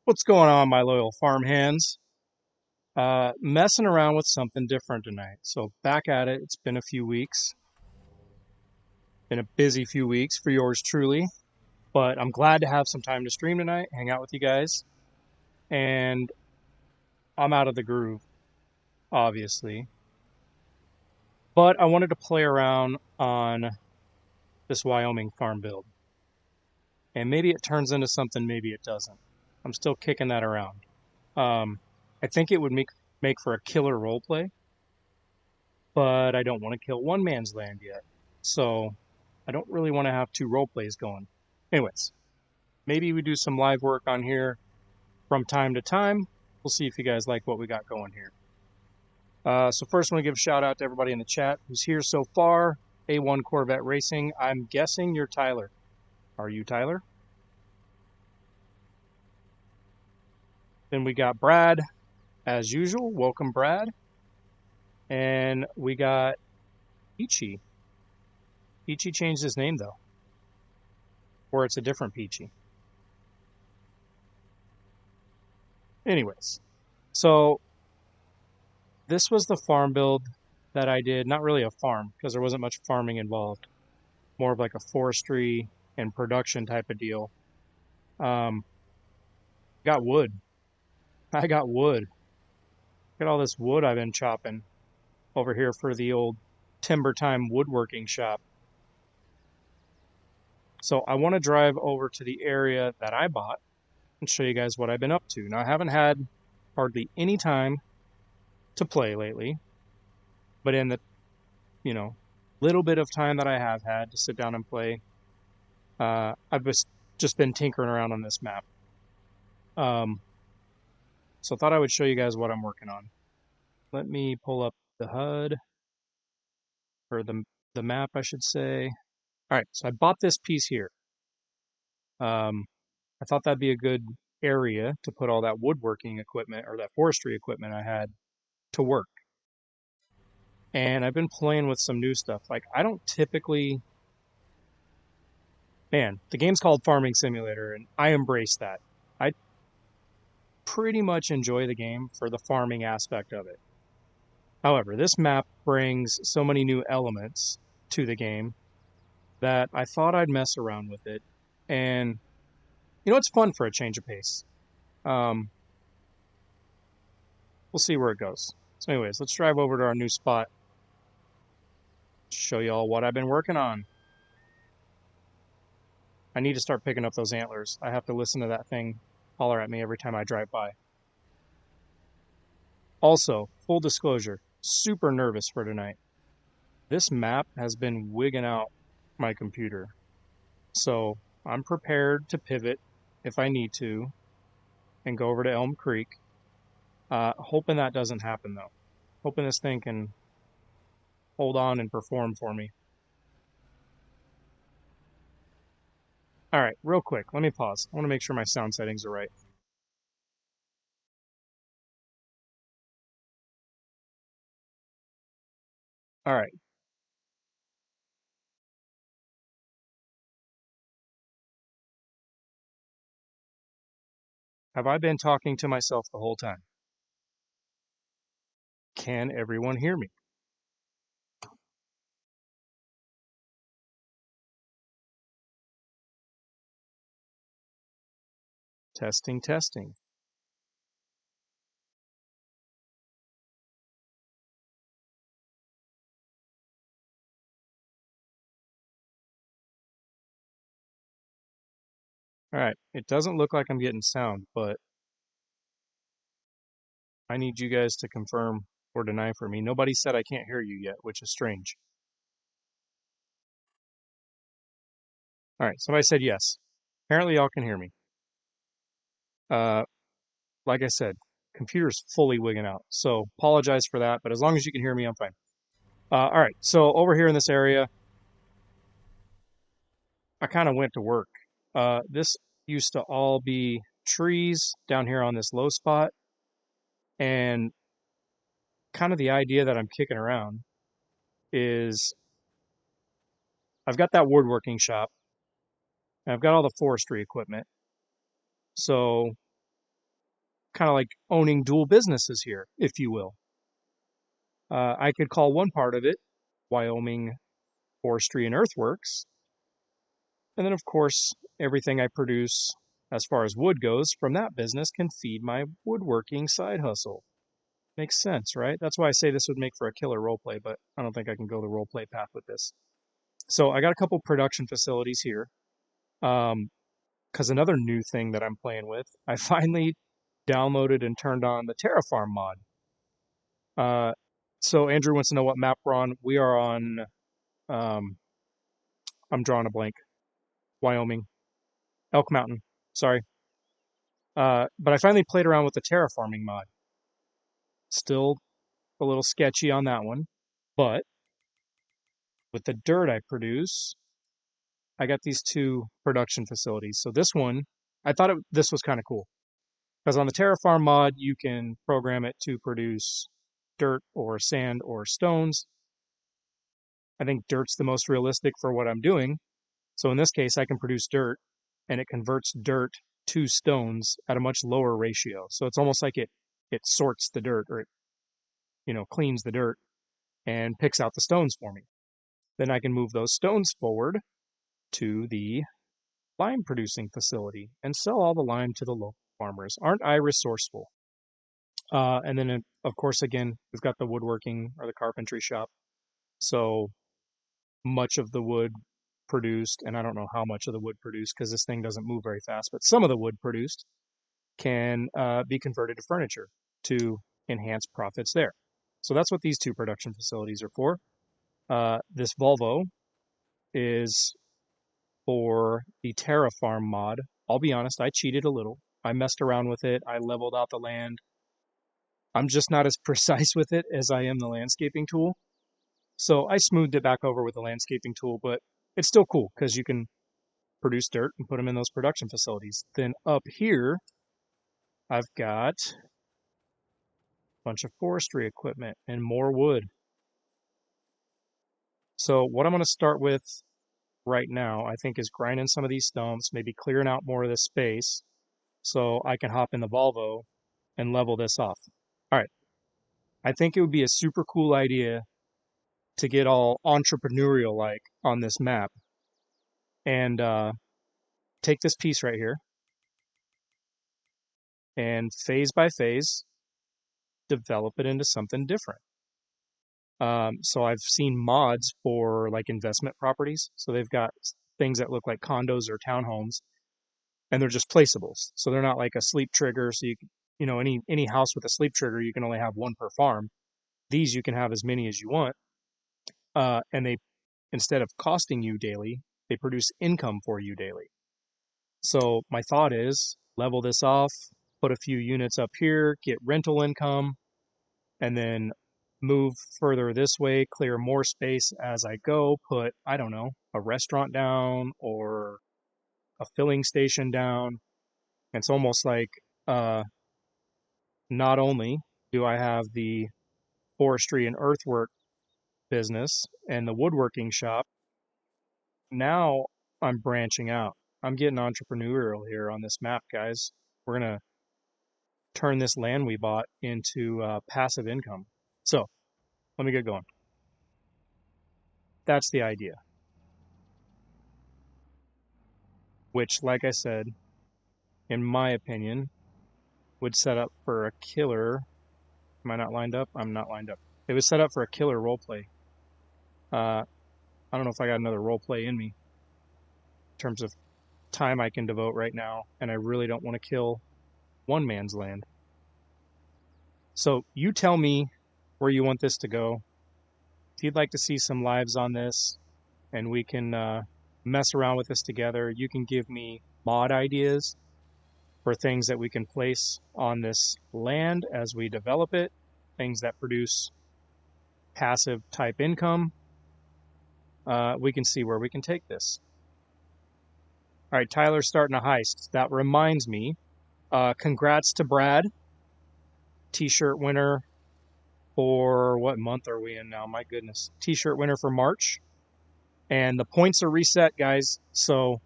What's going on, my loyal farm hands? Messing around with something different tonight. So back at it. It's been a few weeks. Been a busy few weeks for yours truly. But I'm glad to have some time to stream tonight, hang out with you guys. And I'm out of the groove, obviously. But I wanted to play around on this Wyoming farm build. And maybe it turns into something, maybe it doesn't. I'm still kicking that around. I think it would make for a killer roleplay, but I don't want to kill one man's land yet. So I don't really want to have two role plays going. Anyways, maybe we do some live work on here from time to time. We'll see if you guys like what we got going here. So first I want to give a shout out to everybody in the chat who's here so far. A1 Corvette Racing. I'm guessing you're Tyler. Are you Tyler? Then we got Brad, as usual. Welcome, Brad. And we got Peachy. Peachy changed his name, though. Or it's a different Peachy. Anyways, so this was the farm build that I did. Not really a farm, because there wasn't much farming involved. More of like a forestry and production type of deal. Got wood. I got wood. Look at all this wood I've been chopping over here for the old Timber Time woodworking shop. So I want to drive over to the area that I bought and show you guys what I've been up to. Now, I haven't had hardly any time to play lately, but in the, little bit of time that I have had to sit down and play, I've just been tinkering around on this map. So I thought I would show you guys what I'm working on. Let me pull up the HUD, or the map, I should say. All right, so I bought this piece here. I thought that'd be a good area to put all that woodworking equipment or that forestry equipment I had to work. And I've been playing with some new stuff. Like, I don't typically... Man, the game's called Farming Simulator, and I embrace that. I pretty much enjoy the game for the farming aspect of it. However, this map brings so many new elements to the game that I thought I'd mess around with it. And, it's fun for a change of pace. We'll see where it goes. So anyways, let's drive over to our new spot. Show y'all what I've been working on. I need to start picking up those antlers. I have to listen to that thing holler at me every time I drive by. Also, full disclosure, super nervous for tonight. This map has been wigging out my computer. So I'm prepared to pivot if I need to and go over to Elm Creek. Hoping that doesn't happen though. Hoping this thing can hold on and perform for me. All right, real quick, let me pause. I want to make sure my sound settings are right. All right. Have I been talking to myself the whole time? Can everyone hear me? Testing, testing. All right, it doesn't look like I'm getting sound, but I need you guys to confirm or deny for me. Nobody said I can't hear you yet, which is strange. All right, somebody said yes. Apparently y'all can hear me. Like I said, computer's fully wigging out, so apologize for that, but as long as you can hear me, I'm fine. All right, so over here in this area, I kind of went to work. This used to all be trees down here on this low spot, and kind of the idea that I'm kicking around is I've got that woodworking shop, and I've got all the forestry equipment. So kind of like owning dual businesses here, if you will. I could call one part of it Wyoming Forestry and Earthworks. And then, of course, everything I produce as far as wood goes from that business can feed my woodworking side hustle. Makes sense, right? That's why I say this would make for a killer roleplay, but I don't think I can go the roleplay path with this. So I got a couple production facilities here. Because another new thing that I'm playing with, I finally downloaded and turned on the Terraform mod. So Andrew wants to know what map we're on. We are on, I'm drawing a blank, Wyoming, Elk Mountain, sorry. But I finally played around with the terraforming mod. Still a little sketchy on that one, but with the dirt I produce, I got these two production facilities. So this one, I thought this was kind of cool. Because on the Terraform mod, you can program it to produce dirt or sand or stones. I think dirt's the most realistic for what I'm doing. So in this case, I can produce dirt, and it converts dirt to stones at a much lower ratio. So it's almost like it sorts the dirt, or it, cleans the dirt and picks out the stones for me. Then I can move those stones forward to the lime producing facility and sell all the lime to the local farmers. Aren't I resourceful? And then, of course, again, we've got the woodworking or the carpentry shop. So much of the wood produced, and I don't know how much of the wood produced because this thing doesn't move very fast, but some of the wood produced can be converted to furniture to enhance profits there. So that's what these two production facilities are for. This Volvo is for the Terraform mod. I'll be honest, I cheated a little. I messed around with it. I leveled out the land. I'm just not as precise with it as I am the landscaping tool. So I smoothed it back over with the landscaping tool, but it's still cool because you can produce dirt and put them in those production facilities. Then up here, I've got a bunch of forestry equipment and more wood. So what I'm going to start with right now, I think, is grinding some of these stumps, maybe clearing out more of this space so I can hop in the Volvo and level this off. All right. I think it would be a super cool idea to get all entrepreneurial like on this map and take this piece right here and phase by phase develop it into something different. So I've seen mods for like investment properties. So they've got things that look like condos or townhomes, and they're just placeables. So they're not like a sleep trigger. So any house with a sleep trigger, you can only have one per farm. These you can have as many as you want, and they, instead of costing you daily, they produce income for you daily. So my thought is level this off, put a few units up here, get rental income, and then move further this way, clear more space as I go, put, I don't know, a restaurant down or a filling station down. It's almost like not only do I have the forestry and earthwork business and the woodworking shop, now I'm branching out. I'm getting entrepreneurial here on this map, guys. We're going to turn this land we bought into passive income. So let me get going. That's the idea. Which, like I said, in my opinion, would set up for a killer. Am I not lined up? I'm not lined up. It was set up for a killer roleplay. I don't know if I got another roleplay in me in terms of time I can devote right now, and I really don't want to kill one man's land. So you tell me where you want this to go. If you'd like to see some lives on this, and we can mess around with this together, you can give me mod ideas for things that we can place on this land as we develop it, things that produce passive type income. We can see where we can take this. All right, Tyler's starting a heist. That reminds me, congrats to Brad, t-shirt winner for, what month are we in now? My goodness. T-shirt winner for March. And the points are reset, guys. So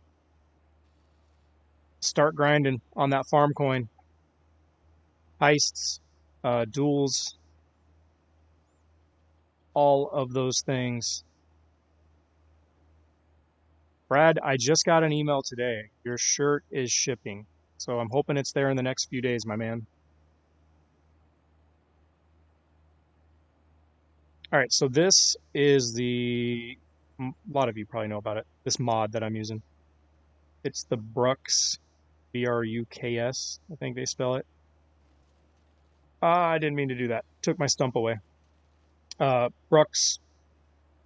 start grinding on that farm coin. heists, duels, all of those things. Brad, I just got an email today. Your shirt is shipping. So I'm hoping it's there in the next few days, my man. All right, so this is a lot of you probably know about it, this mod that I'm using. It's the Brucks, Bruks, I think they spell it. I didn't mean to do that. Took my stump away. Brucks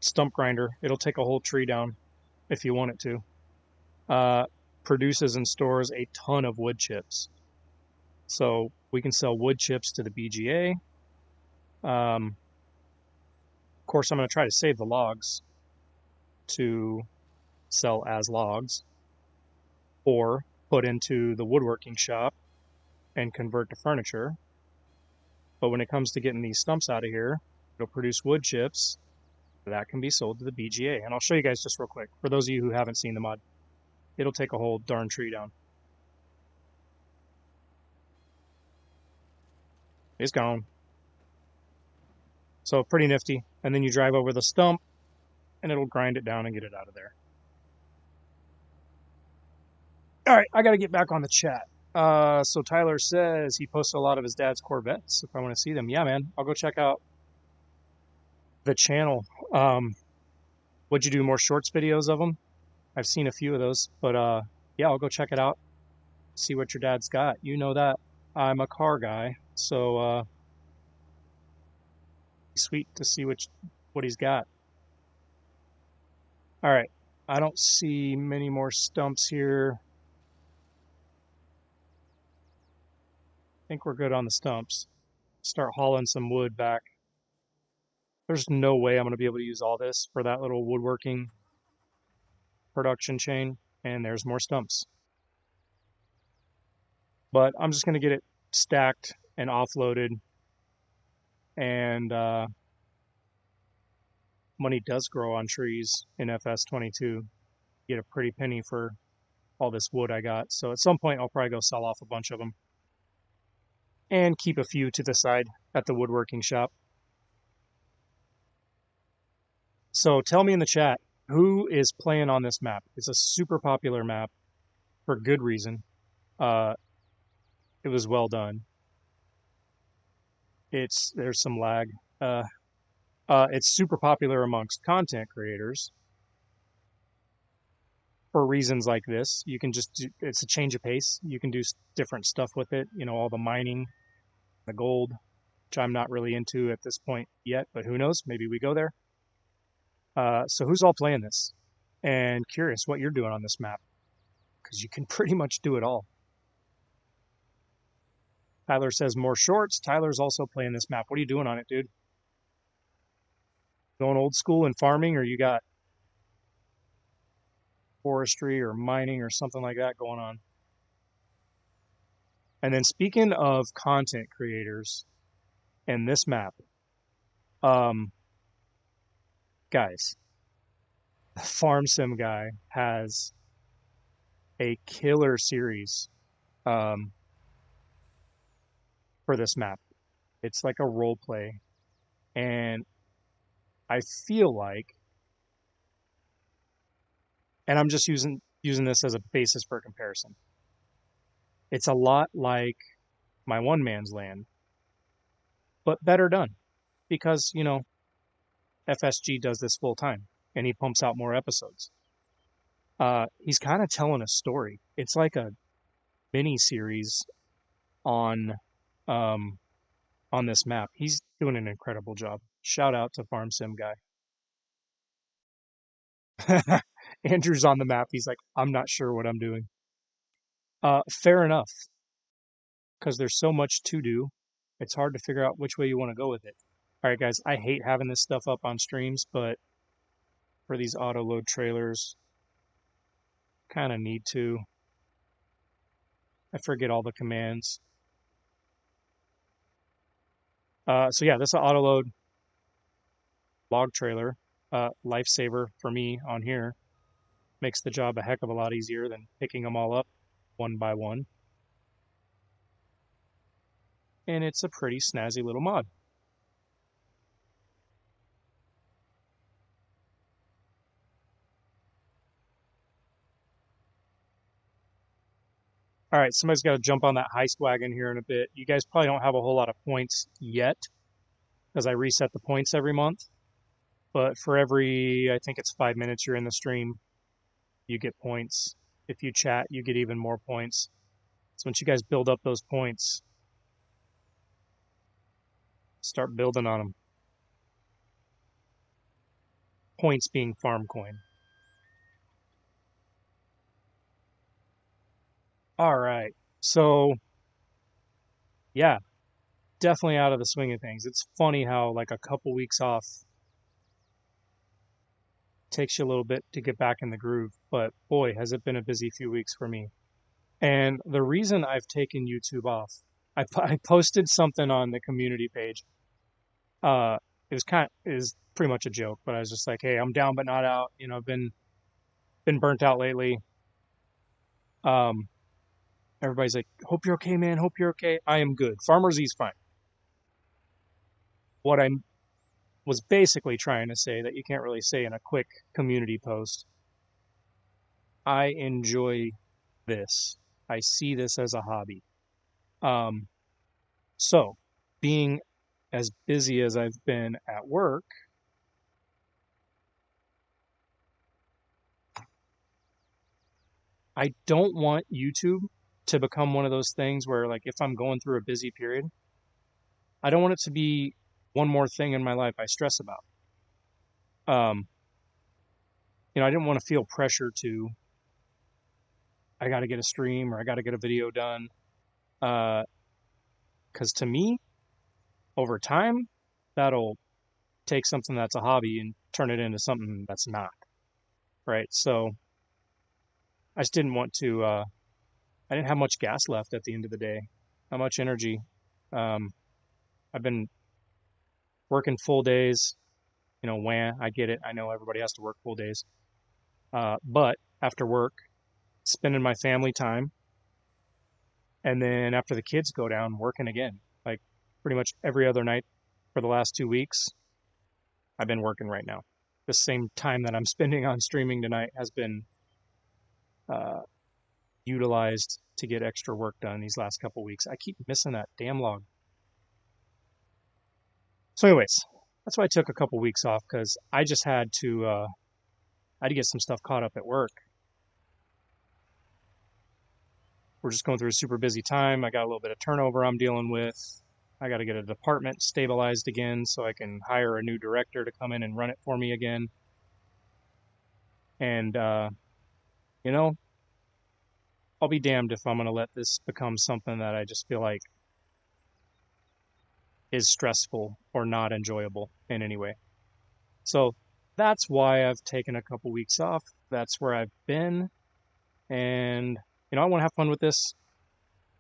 stump grinder. It'll take a whole tree down if you want it to. Produces and stores a ton of wood chips. So we can sell wood chips to the BGA. Of course, I'm going to try to save the logs to sell as logs or put into the woodworking shop and convert to furniture. But when it comes to getting these stumps out of here, it'll produce wood chips that can be sold to the BGA. And I'll show you guys just real quick. For those of you who haven't seen the mod, it'll take a whole darn tree down. It's gone. So pretty nifty. And then you drive over the stump and it'll grind it down and get it out of there. All right, I got to get back on the chat. So Tyler says he posted a lot of his dad's Corvettes. If I want to see them, yeah, man, I'll go check out the channel. Would you do more shorts videos of them? I've seen a few of those, but yeah, I'll go check it out. See what your dad's got. You know that I'm a car guy, so sweet to see what he's got. All right, I don't see many more stumps here. I think we're good on the stumps. Start hauling some wood back. There's no way I'm going to be able to use all this for that little woodworking production chain. And there's more stumps. But I'm just going to get it stacked and offloaded. And money does grow on trees in FS22. Get a pretty penny for all this wood I got. So at some point, I'll probably go sell off a bunch of them. And keep a few to the side at the woodworking shop. So tell me in the chat, who is playing on this map? It's a super popular map for good reason. It was well done. There's some lag. It's super popular amongst content creators for reasons like this. You can it's a change of pace. You can do different stuff with it. You know, all the mining, the gold, which I'm not really into at this point yet, but who knows? Maybe we go there. So who's all playing this? And curious what you're doing on this map, because you can pretty much do it all. Tyler says more shorts. Tyler's also playing this map. What are you doing on it, dude? Going old school in farming, or you got forestry or mining or something like that going on? And then speaking of content creators and this map, guys, the farm sim guy has a killer series for this map. It's like a role play, and I feel like, and I'm just using this as a basis for comparison, it's a lot like my one man's land, but better done, because, you know, FSG does this full time and he pumps out more episodes. He's kind of telling a story. It's like a mini series on this map. He's doing an incredible job. Shout out to Farm Sim guy. Andrew's on the map. He's like, I'm not sure what I'm doing. Fair enough, because there's so much to do. It's hard to figure out which way you want to go with it. All right, guys, I hate having this stuff up on streams, but for these auto load trailers, kind of need to. I forget all the commands. So yeah, this is an auto load log trailer, lifesaver for me on here. Makes the job a heck of a lot easier than picking them all up one by one. and it's a pretty snazzy little mod. All right, somebody's got to jump on that heist wagon here in a bit. You guys probably don't have a whole lot of points yet, because I reset the points every month. But for every, I think it's 5 minutes you're in the stream, you get points. If you chat, you get even more points. So once you guys build up those points, start building on them. Points being farm coin. All right. So, yeah, definitely out of the swing of things. It's funny how, like, a couple weeks off takes you a little bit to get back in the groove. But boy, has it been a busy few weeks for me. And the reason I've taken YouTube off, I posted something on the community page. It was pretty much a joke, but I was just like, hey, I'm down but not out. You know, I've been burnt out lately. Everybody's like, hope you're okay, man. Hope you're okay. I am good. Farmer Z's fine. What I was basically trying to say that you can't really say in a quick community post. I enjoy this. I see this as a hobby. So being as busy as I've been at work, I don't want YouTube to become one of those things where, like, if I'm going through a busy period, I don't want it to be one more thing in my life I stress about. You know, I didn't want to feel pressure to, I got to get a stream or I got to get a video done. Because to me, over time, that'll take something that's a hobby and turn it into something that's not. Right. So I just didn't want to, I didn't have much gas left at the end of the day, not much energy. I've been working full days, you know, I get it. I know everybody has to work full days. But after work, spending my family time, and then after the kids go down, working again. Like pretty much every other night for the last 2 weeks, I've been working right now. The same time that I'm spending on streaming tonight has been utilized to get extra work done these last couple weeks. I keep missing that damn log. So anyways, that's why I took a couple weeks off, because I just had to get some stuff caught up at work. We're just going through a super busy time. I got a little bit of turnover I'm dealing with. I got to get a department stabilized again so I can hire a new director to come in and run it for me again. And, you know, I'll be damned if I'm going to let this become something that I just feel like is stressful or not enjoyable in any way. So that's why I've taken a couple weeks off. That's where I've been. And, you know, I want to have fun with this.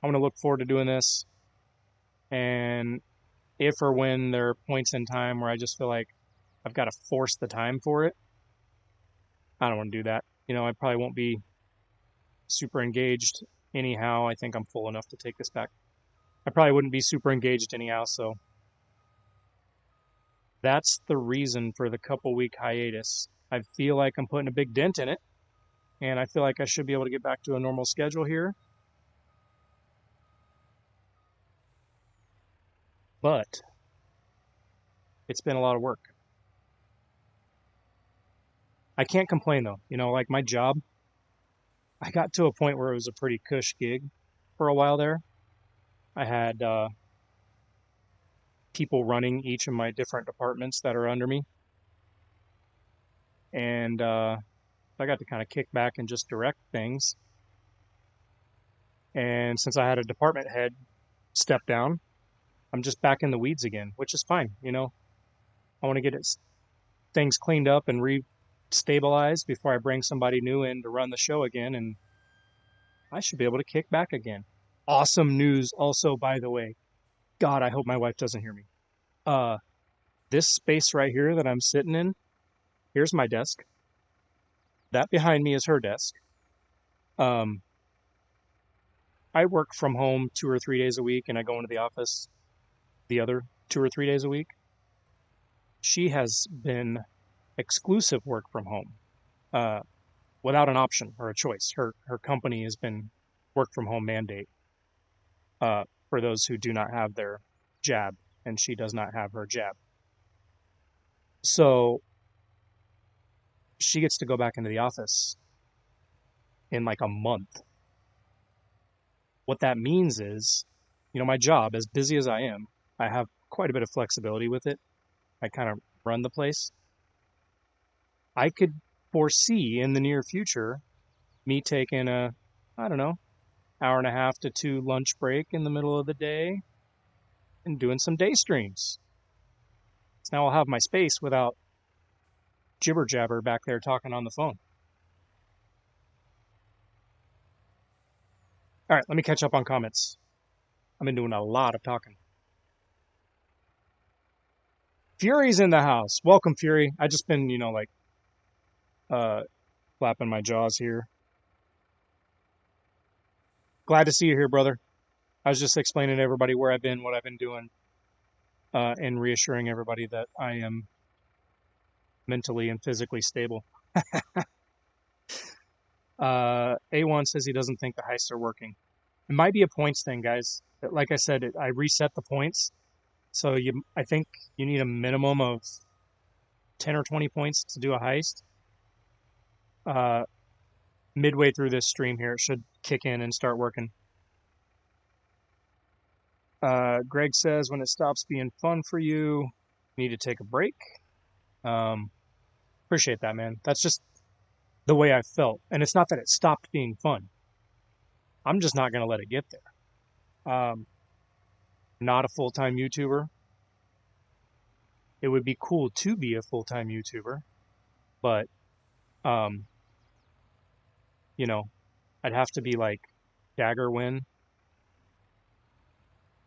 I want to look forward to doing this. And if or when there are points in time where I just feel like I've got to force the time for it, I don't want to do that. You know, I probably won't be super engaged anyhow. I think I'm full enough to take this back. I probably wouldn't be super engaged anyhow, so that's the reason for the couple week hiatus. I feel like I'm putting a big dent in it, and I feel like I should be able to get back to a normal schedule here. But it's been a lot of work. I can't complain though. You know, like my job, I got to a point where it was a pretty cush gig for a while there. I had people running each of my different departments that are under me. And I got to kind of kick back and just direct things. And since I had a department head step down, I'm just back in the weeds again, which is fine. You know, I want to get things cleaned up and re-stabilized before I bring somebody new in to run the show again. And I should be able to kick back again. Awesome news also, by the way. God, I hope my wife doesn't hear me. This space right here that I'm sitting in, here's my desk. That behind me is her desk. I work from home 2 or 3 days a week, and I go into the office the other 2 or 3 days a week, she has been exclusive work from home, without an option or a choice. Her company has been work from home mandate, for those who do not have their jab, and she does not have her jab. So she gets to go back into the office in like a month. What that means is, my job, as busy as I am, I have quite a bit of flexibility with it. I kind of run the place. I could foresee in the near future me taking a, I don't know, hour and a half to 2 lunch break in the middle of the day and doing some day streams. So now I'll have my space without jibber jabber back there talking on the phone. All right, let me catch up on comments. I've been doing a lot of talking. Fury's in the house. Welcome, Fury. I just been, flapping my jaws here. Glad to see you here, brother. I was just explaining to everybody where I've been, what I've been doing, and reassuring everybody that I am mentally and physically stable. A1 says he doesn't think the heists are working. It might be a points thing, guys. Like I said, I reset the points. So I think you need a minimum of 10 or 20 points to do a heist. Midway through this stream here, it should kick in and start working. Greg says, when it stops being fun for you, you need to take a break. Appreciate that, man. That's just the way I felt. And it's not that it stopped being fun. I'm just not going to let it get there. Not a full-time YouTuber. It would be cool to be a full-time YouTuber, but, I'd have to be like daggerwin,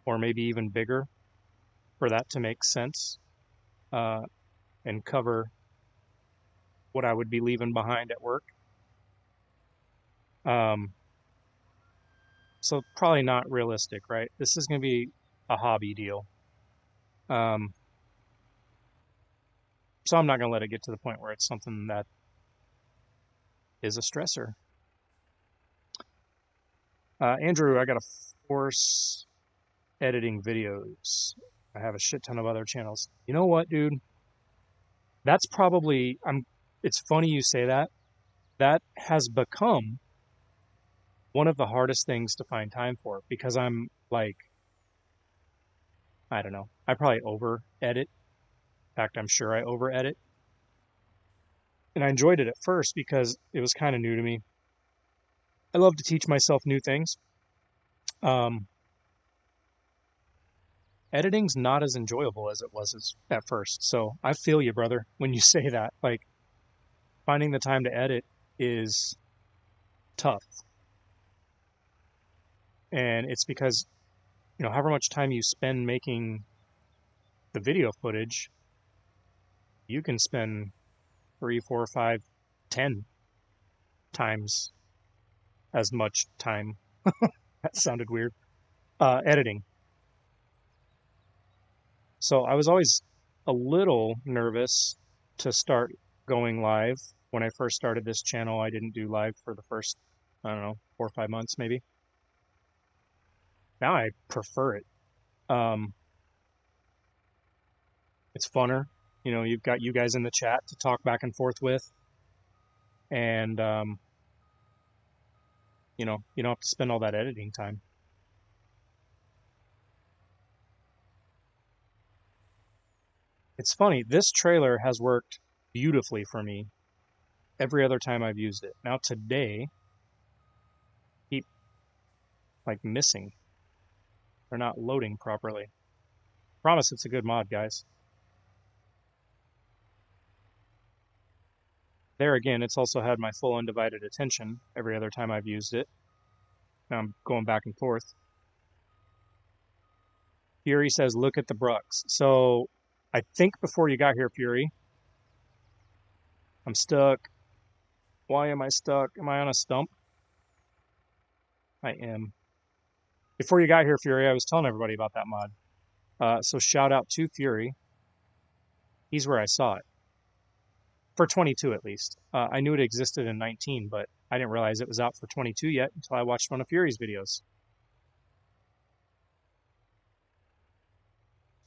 or maybe even bigger, for that to make sense, and cover what I would be leaving behind at work. So probably not realistic, right? This is going to be a hobby deal. So I'm not going to let it get to the point where it's something that is a stressor. Andrew, I got to force editing videos. I have a shit ton of other channels. You know what, dude? That's probably, it's funny you say that. That has become one of the hardest things to find time for, because I'm like, I don't know, I probably over edit. In fact, I'm sure I over edit. And I enjoyed it at first because it was kind of new to me. I love to teach myself new things. Editing's not as enjoyable as it was at first. So I feel you, brother, when you say that. Like, finding the time to edit is tough. And it's because, however much time you spend making the video footage, you can spend 3, 4, 5, 10 times as much time. That sounded weird. Editing. So I was always a little nervous to start going live. When I first started this channel, I didn't do live for the first, 4 or 5 months maybe. Now I prefer it. It's funner. You've got you guys in the chat to talk back and forth with. And, you don't have to spend all that editing time. It's funny, this trailer has worked beautifully for me every other time I've used it. Now today, keep missing. They're not loading properly. Promise it's a good mod, guys. There again, it's also had my full undivided attention every other time I've used it. Now I'm going back and forth. Fury says, look at the Brucks. So I think before you got here, Fury, I'm stuck. Why am I stuck? Am I on a stump? I am. Before you got here, Fury, I was telling everybody about that mod. So shout out to Fury. He's where I saw it. For 22 at least. I knew it existed in 19, but I didn't realize it was out for 22 yet until I watched one of Fury's videos.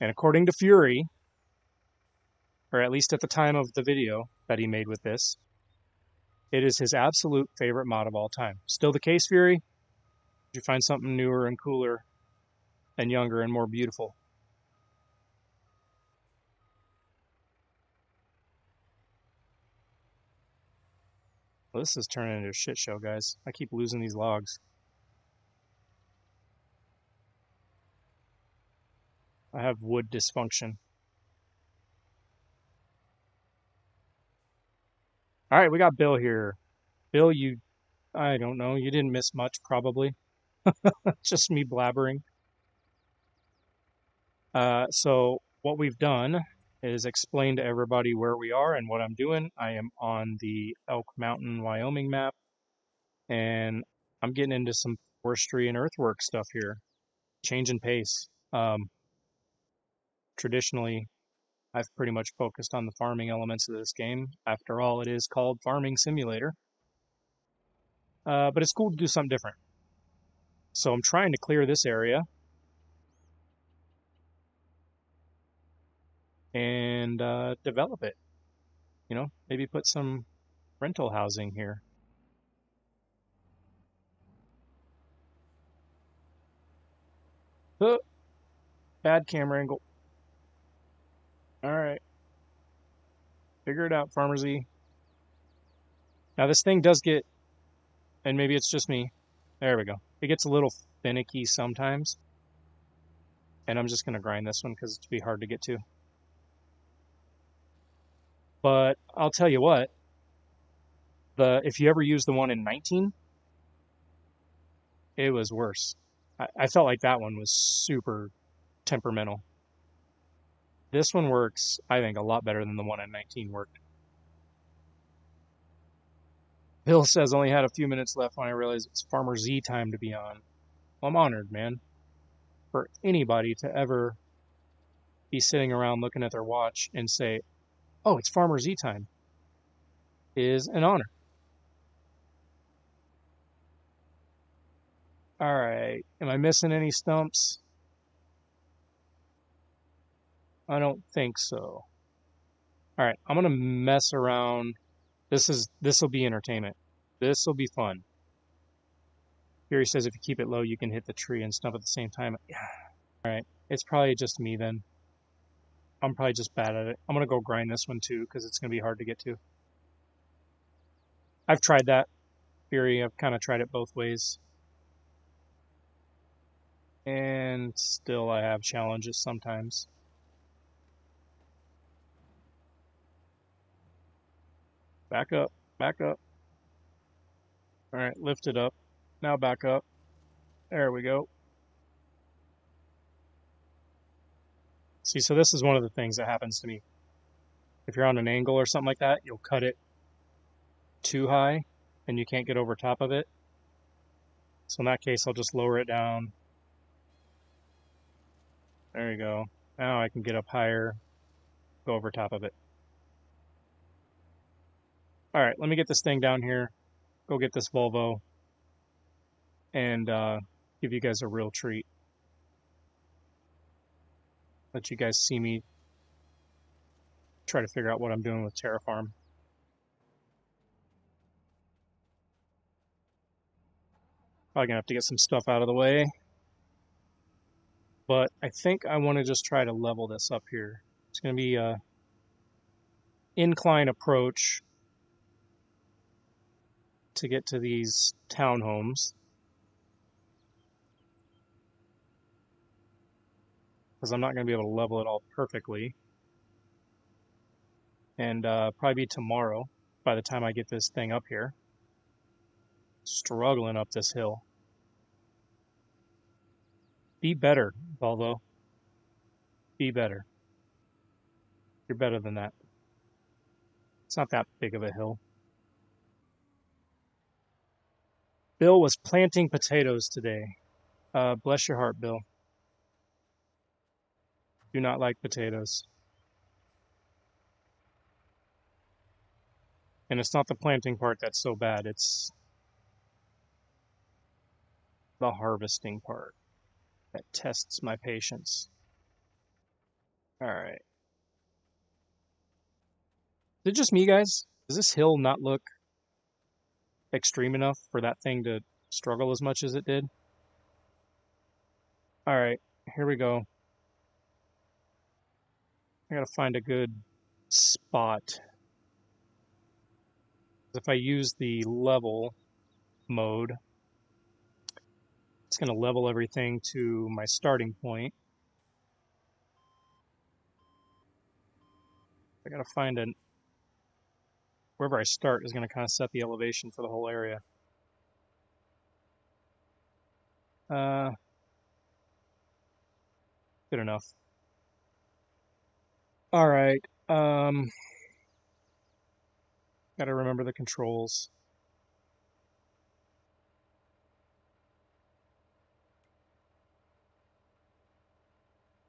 And according to Fury, or at least at the time of the video that he made with this, it is his absolute favorite mod of all time. Still the case, Fury? Did you find something newer and cooler and younger and more beautiful? Well, this is turning into a shit show, guys. I keep losing these logs. I have wood dysfunction. All right, we got Bill here. Bill, I don't know, you didn't miss much, probably. Just me blabbering. So what we've done is explain to everybody where we are and what I'm doing. I am on the Elk Mountain Wyoming map, and I'm getting into some forestry and earthwork stuff here. Change in pace. Traditionally, I've pretty much focused on the farming elements of this game. After all, it is called Farming Simulator. But it's cool to do something different. So I'm trying to clear this area and develop it. You know, maybe put some rental housing here. Oh, bad camera angle. All right. Figure it out, Farmer Z. Now this thing does get, and maybe it's just me. There we go. It gets a little finicky sometimes. And I'm just going to grind this one because it's be hard to get to. But I'll tell you what, if you ever use the one in 19, it was worse. I felt like that one was super temperamental. This one works, I think, a lot better than the one in 19 worked. Bill says only had a few minutes left when I realized it's Farmer Z time to be on. Well, I'm honored, man. For anybody to ever be sitting around looking at their watch and say, oh, it's Farmer Z time, is an honor. All right. Am I missing any stumps? I don't think so. All right. I'm going to mess around. This will be entertainment. This will be fun. Here he says if you keep it low, you can hit the tree and stump at the same time. Yeah. All right. It's probably just me then. I'm probably just bad at it. I'm going to go grind this one too because it's going to be hard to get to. I've tried that theory. I've kind of tried it both ways. And still I have challenges sometimes. Back up, back up. All right, lift it up. Now back up. There we go. See, so this is one of the things that happens to me. If you're on an angle or something like that, you'll cut it too high and you can't get over top of it. So in that case, I'll just lower it down. There you go. Now I can get up higher, go over top of it. All right, let me get this thing down here, go get this Volvo, and give you guys a real treat. Let you guys see me try to figure out what I'm doing with Terraform. Probably gonna have to get some stuff out of the way. But I think I want to just try to level this up here. It's gonna be a incline approach to get to these townhomes. Because I'm not going to be able to level it all perfectly. And probably be tomorrow by the time I get this thing up here. Struggling up this hill. Be better, Volvo. Be better. You're better than that. It's not that big of a hill. Bill was planting potatoes today. Bless your heart, Bill. Do not like potatoes. And it's not the planting part that's so bad, it's the harvesting part that tests my patience. All right. Is it just me, guys? Does this hill not look extreme enough for that thing to struggle as much as it did? All right, here we go. I gotta find a good spot. If I use the level mode, it's gonna level everything to my starting point. I gotta find an wherever I start is gonna kind of set the elevation for the whole area. Good enough. All right. Gotta remember the controls.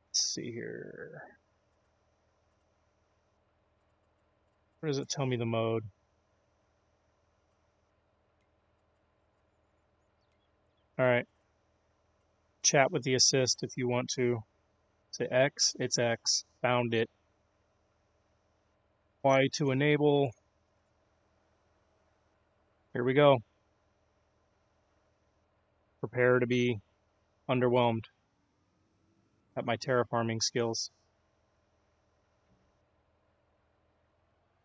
Let's see here. Where does it tell me the mode? All right. Chat with the assist if you want to. Say X, it's X. Found it. Y to enable. Here we go. Prepare to be underwhelmed at my terraforming skills.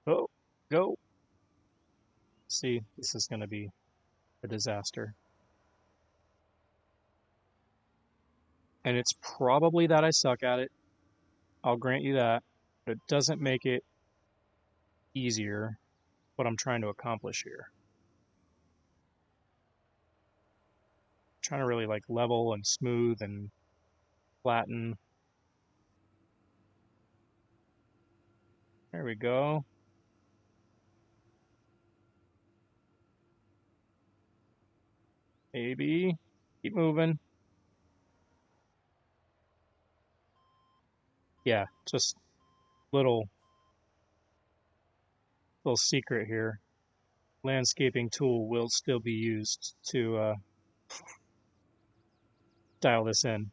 Oh, go. See, this is going to be a disaster. And it's probably that I suck at it. I'll grant you that. But it doesn't make it easier what I'm trying to accomplish here. I'm trying to really like level and smooth and flatten. There we go. Maybe. Keep moving. Yeah, just little secret here. Landscaping tool will still be used to dial this in.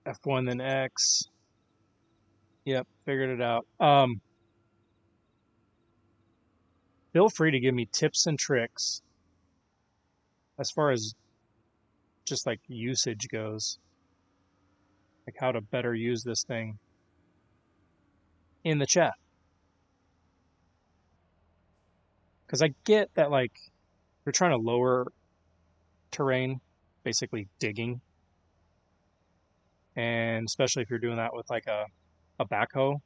F1 then X. Yep, figured it out. Feel free to give me tips and tricks as far as just like usage goes, like how to better use this thing in the chat. Because I get that like you're trying to lower terrain, basically digging, and especially if you're doing that with like a backhoe,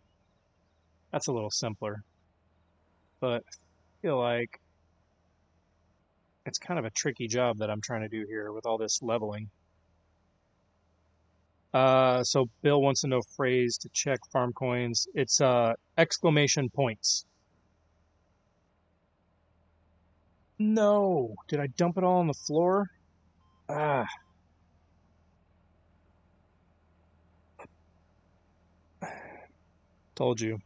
that's a little simpler. But I feel like it's kind of a tricky job that I'm trying to do here with all this leveling. So Bill wants to know phrase to check farm coins. It's exclamation points. No, did I dump it all on the floor? Ah, told you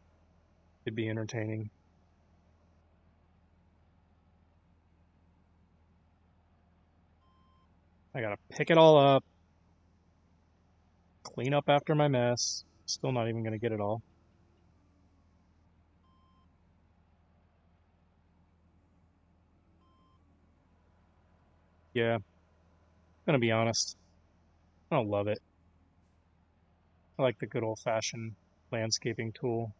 it'd be entertaining. I gotta pick it all up, clean up after my mess. Still not even gonna get it all. Yeah, gonna be honest. I don't love it. I like the good old-fashioned landscaping tool.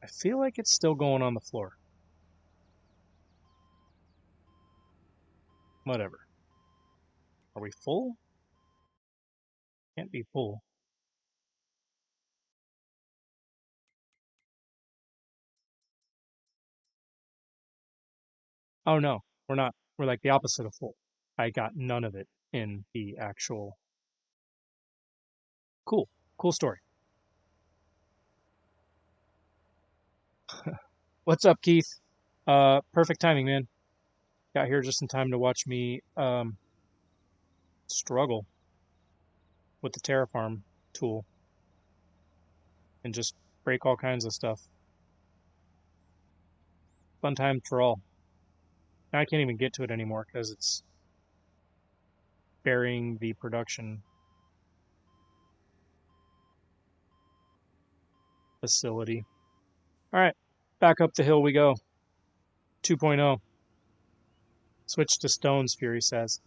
I feel like it's still going on the floor. Whatever. Are we full? Can't be full. Oh no, we're not. We're like the opposite of full. I got none of it in the actual. Cool. Cool story. What's up, Keith? Perfect timing, man. Got here just in time to watch me struggle with the Terraform tool and just break all kinds of stuff. Fun time for all. Now I can't even get to it anymore because it's burying the production facility. All right, back up the hill we go. 2.0. Switch to stones, Fury says.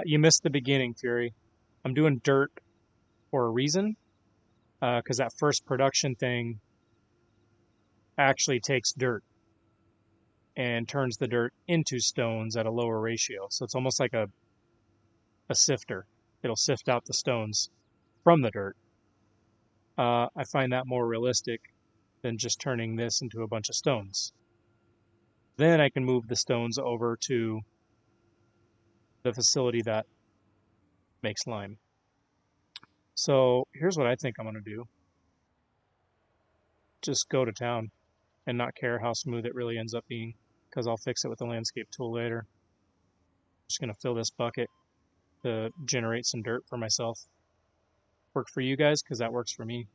You missed the beginning, Fury. I'm doing dirt for a reason, because that first production thing actually takes dirt and turns the dirt into stones at a lower ratio. So it's almost like a sifter. It'll sift out the stones from the dirt. I find that more realistic than just turning this into a bunch of stones. Then I can move the stones over to the facility that makes lime. So here's what I think I'm going to do. Just go to town and not care how smooth it really ends up being, because I'll fix it with the landscape tool later. Just going to fill this bucket to generate some dirt for myself. Work for you guys, because that works for me.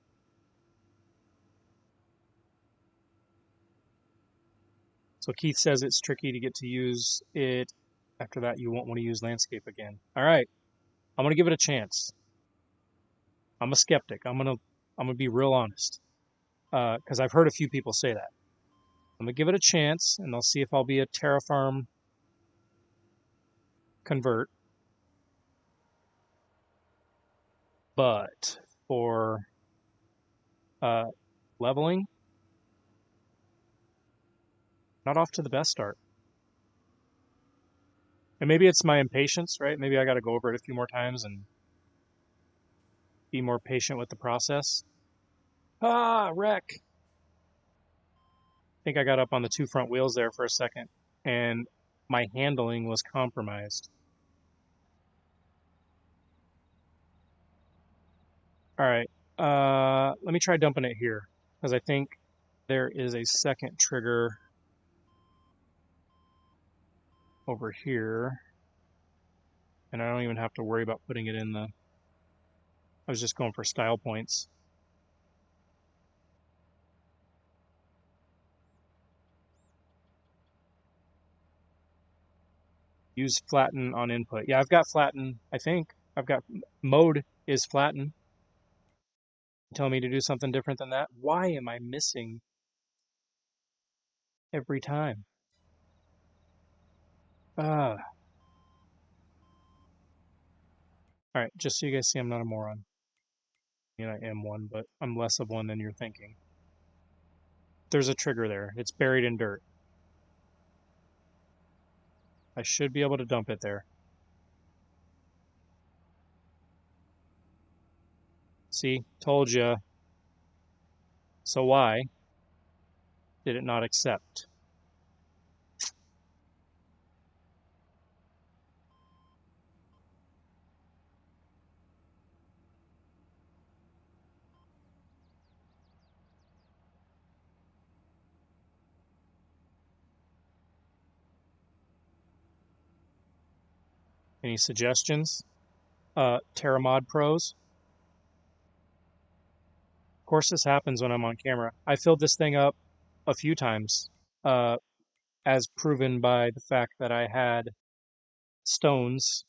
So Keith says it's tricky to get to use it. After that, you won't want to use landscape again. All right, I'm going to give it a chance. I'm a skeptic. I'm gonna be real honest, because I've heard a few people say that. I'm gonna give it a chance, and I'll see if I'll be a Terraform convert. But for leveling, not off to the best start. And maybe it's my impatience, right? Maybe I got to go over it a few more times and be more patient with the process. Wreck. I think I got up on the two front wheels there for a second, and my handling was compromised. All right, let me try dumping it here, because I think there is a second trigger over here, and I don't even have to worry about putting it in the... I was just going for style points. Use flatten on input. Yeah, I've got flatten, I think. I've got mode is flatten. Tell me to do something different than that. Why am I missing every time? All right, just so you guys see I'm not a moron. I mean, I am one, but I'm less of one than you're thinking. There's a trigger there. It's buried in dirt. I should be able to dump it there. See, told you. So why did it not accept? Any suggestions? Terramod pros? Of course, this happens when I'm on camera. I filled this thing up a few times, as proven by the fact that I had stones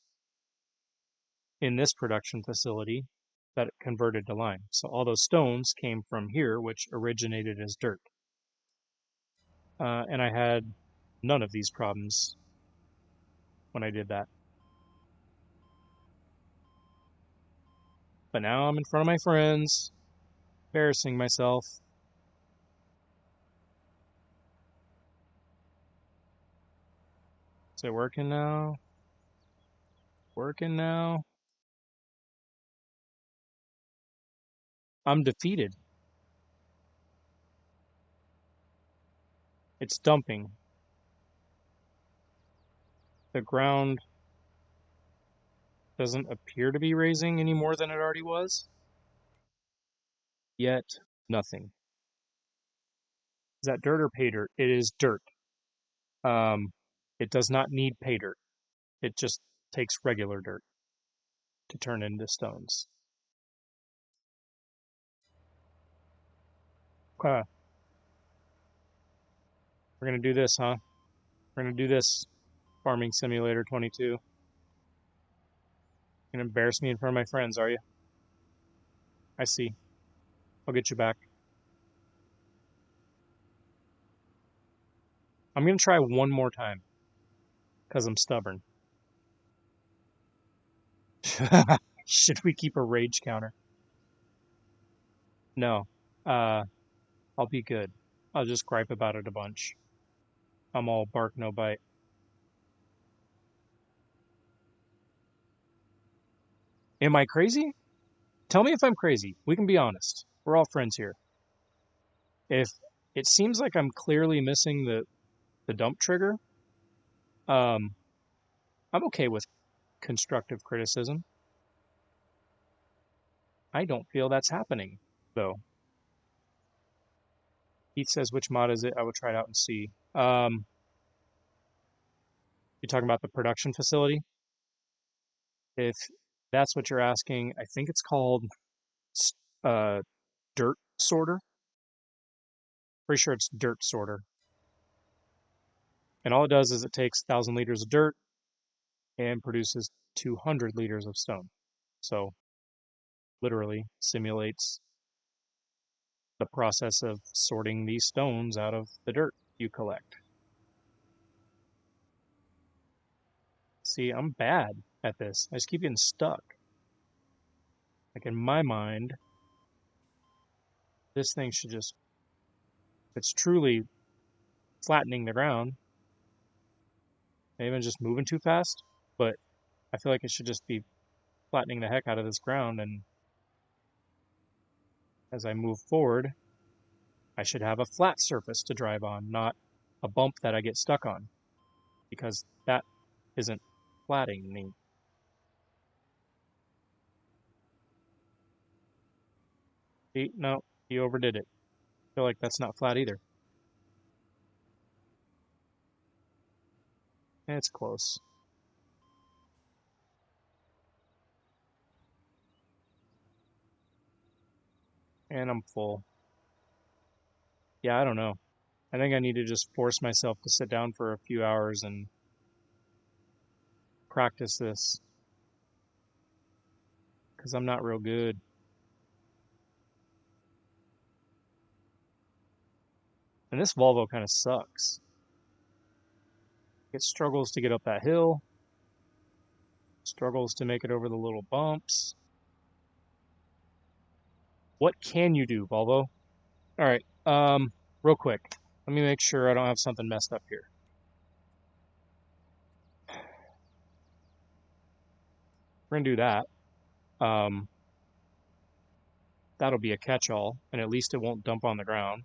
in this production facility that it converted to lime. So all those stones came from here, which originated as dirt. And I had none of these problems when I did that. But now I'm in front of my friends, embarrassing myself. Is it working now? Working now? I'm defeated. It's dumping. The ground doesn't appear to be raising any more than it already was. Yet, nothing. Is that dirt or pay dirt? It is dirt. It does not need pay dirt. It just takes regular dirt to turn into stones. Okay, we're gonna do this, huh? We're gonna do this, Farming Simulator 22. You're gonna embarrass me in front of my friends, are you? I see. I'll get you back. I'm gonna try one more time, because I'm stubborn. Should we keep a rage counter? No. I'll be good. I'll just gripe about it a bunch. I'm all bark, no bite. Am I crazy? Tell me if I'm crazy. We can be honest. We're all friends here. If it seems like I'm clearly missing the dump trigger, um, I'm okay with constructive criticism. I don't feel that's happening, though. Heath says, which mod is it? I will try it out and see. You're talking about the production facility? If that's what you're asking, I think it's called uh, dirt sorter. Pretty sure it's dirt sorter. And all it does is it takes 1,000 liters of dirt and produces 200 liters of stone. So literally simulates the process of sorting these stones out of the dirt you collect. See, I'm bad at this. I just keep getting stuck. Like in my mind, this thing should just, if it's truly flattening the ground, maybe I'm just moving too fast, but I feel like it should just be flattening the heck out of this ground. And as I move forward, I should have a flat surface to drive on, not a bump that I get stuck on, because that isn't flattening. See, no, you overdid it. I feel like that's not flat either. It's close. And I'm full. Yeah, I don't know. I think I need to just force myself to sit down for a few hours and practice this, because I'm not real good. And this Volvo kind of sucks. It struggles to get up that hill, struggles to make it over the little bumps. What can you do, Volvo? All right, real quick. Let me make sure I don't have something messed up here. We're gonna do that. Um, that'll be a catch-all, and at least it won't dump on the ground.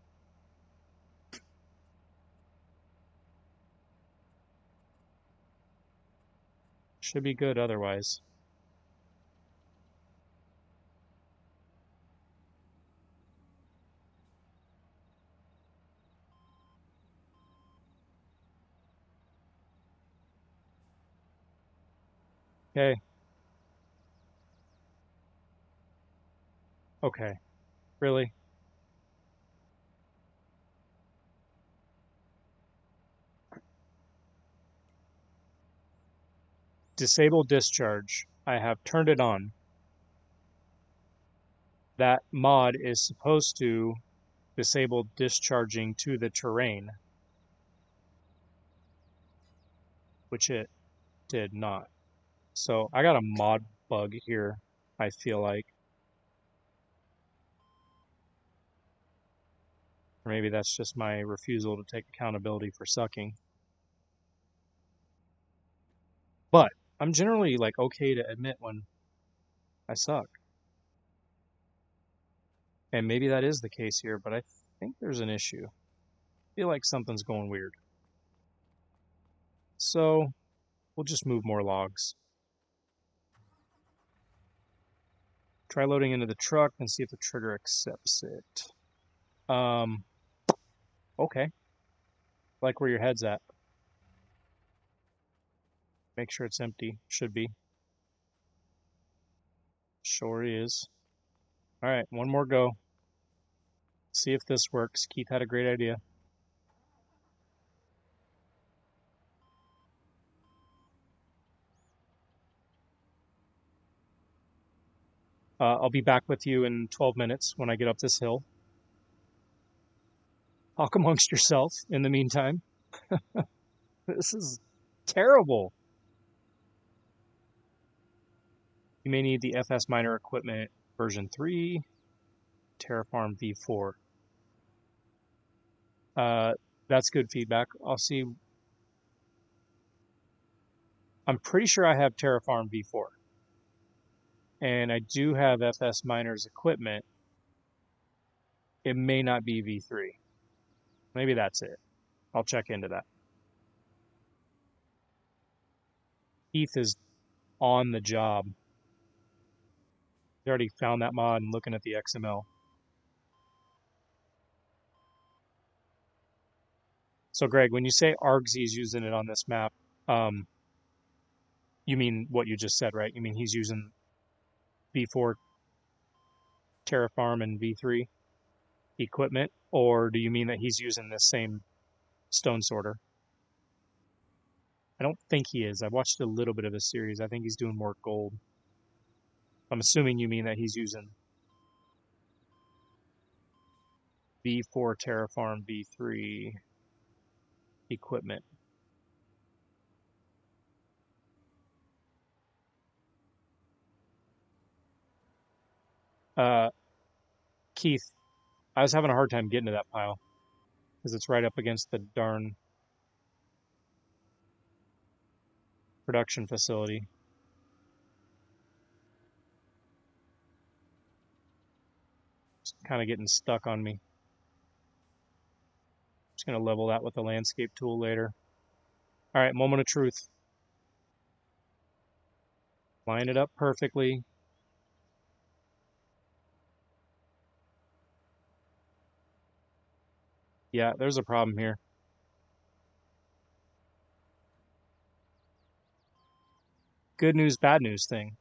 Should be good otherwise. Okay. Okay. Really? Disable discharge. I have turned it on. That mod is supposed to disable discharging to the terrain, which it did not. So I got a mod bug here, I feel like. Or maybe that's just my refusal to take accountability for sucking. But I'm generally like okay to admit when I suck. And maybe that is the case here, but I think there's an issue. I feel like something's going weird. So we'll just move more logs. Try loading into the truck and see if the trigger accepts it. Okay. Like where your head's at. Make sure it's empty. Should be. Sure is. All right, one more go. See if this works. Keith had a great idea. I'll be back with you in 12 minutes when I get up this hill. Talk amongst yourself in the meantime. This is terrible. You may need the FS Miner equipment version 3, Terraform V4. That's good feedback. I'll see. I'm pretty sure I have Terraform V4. And I do have FS Miner's equipment. It may not be V3. Maybe that's it. I'll check into that. Keith is on the job. He already found that mod and looking at the XML. So Greg, when you say Argsy's using it on this map, you mean what you just said, right? You mean he's using V4 Terraform and V3 equipment, or do you mean that he's using this same stone sorter? I don't think he is. I watched a little bit of his series. I think he's doing more gold. I'm assuming you mean that he's using V4 Terraform V3 equipment. Keith, I was having a hard time getting to that pile because it's right up against the darn production facility. It's kind of getting stuck on me. Just going to level that with the landscape tool later. All right, moment of truth. Line it up perfectly. Yeah, there's a problem here. Good news, bad news thing.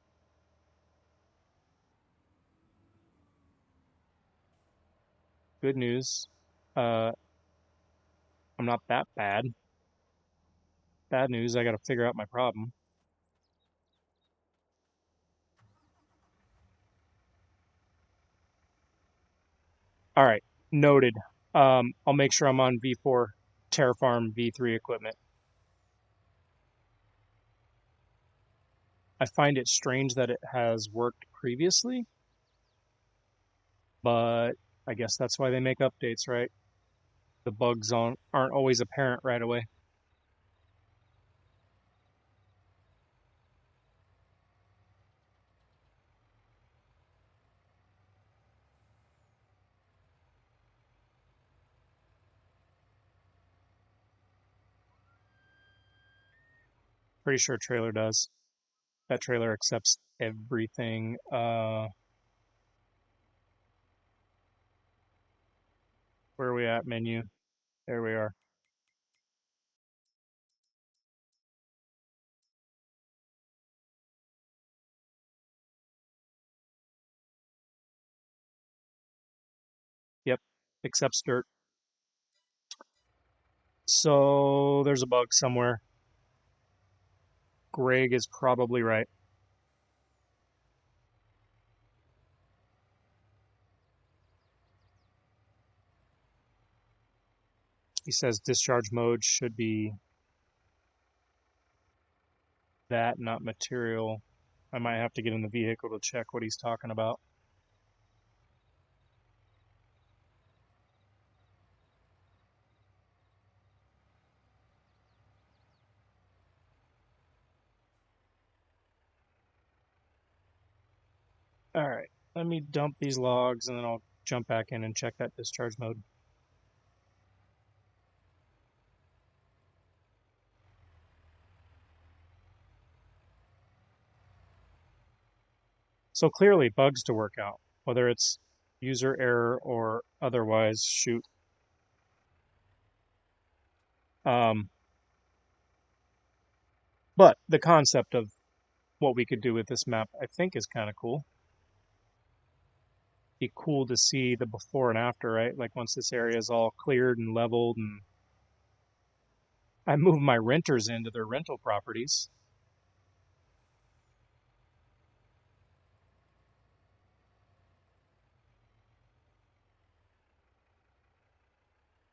Good news. I'm not that bad. Bad news, I got to figure out my problem. All right, noted. I'll make sure I'm on V4 Terraform V3 equipment. I find it strange that it has worked previously, but I guess that's why they make updates, right? The bugs aren't always apparent right away. Pretty sure trailer does. That trailer accepts everything. Where are we at? Menu. There we are. Yep, accepts dirt. So there's a bug somewhere. Greg is probably right. He says discharge mode should be that, not material. I might have to get in the vehicle to check what he's talking about. All right, let me dump these logs and then I'll jump back in and check that discharge mode. So clearly bugs to work out, whether it's user error or otherwise. Shoot. Um, But the concept of what we could do with this map, I think, is kind of cool. Be cool to see the before and after, right? Like once this area is all cleared and leveled, and I move my renters into their rental properties.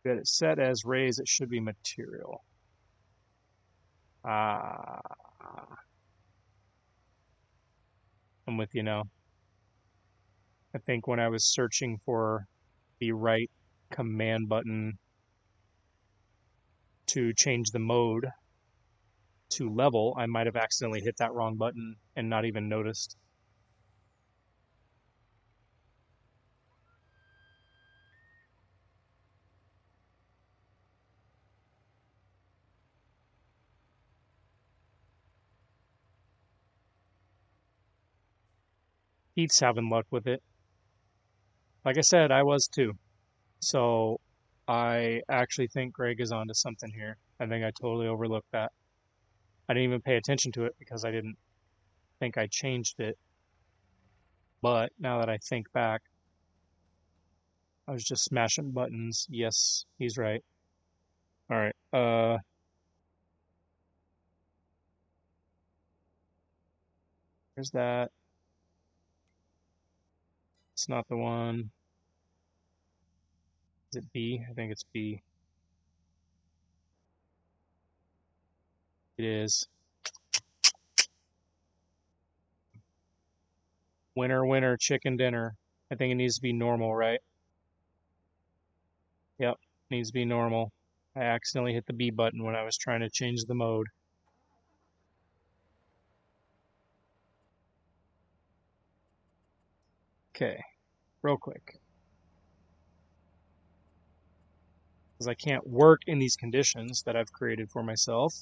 That it's set as raise, it should be material. I'm with you now. I think when I was searching for the right command button to change the mode to level, I might have accidentally hit that wrong button and not even noticed. Heath's having luck with it. Like I said, I was too. So I actually think Greg is onto something here. I think I totally overlooked that. I didn't even pay attention to it because I didn't think I changed it. But now that I think back, I was just smashing buttons. Yes, he's right. All right. There's that. It's not the one. Is it B? I think it's B. It is. Winner, winner, chicken dinner. I think it needs to be normal, right? Yep, needs to be normal. I accidentally hit the B button when I was trying to change the mode. Okay, real quick. Because I can't work in these conditions that I've created for myself.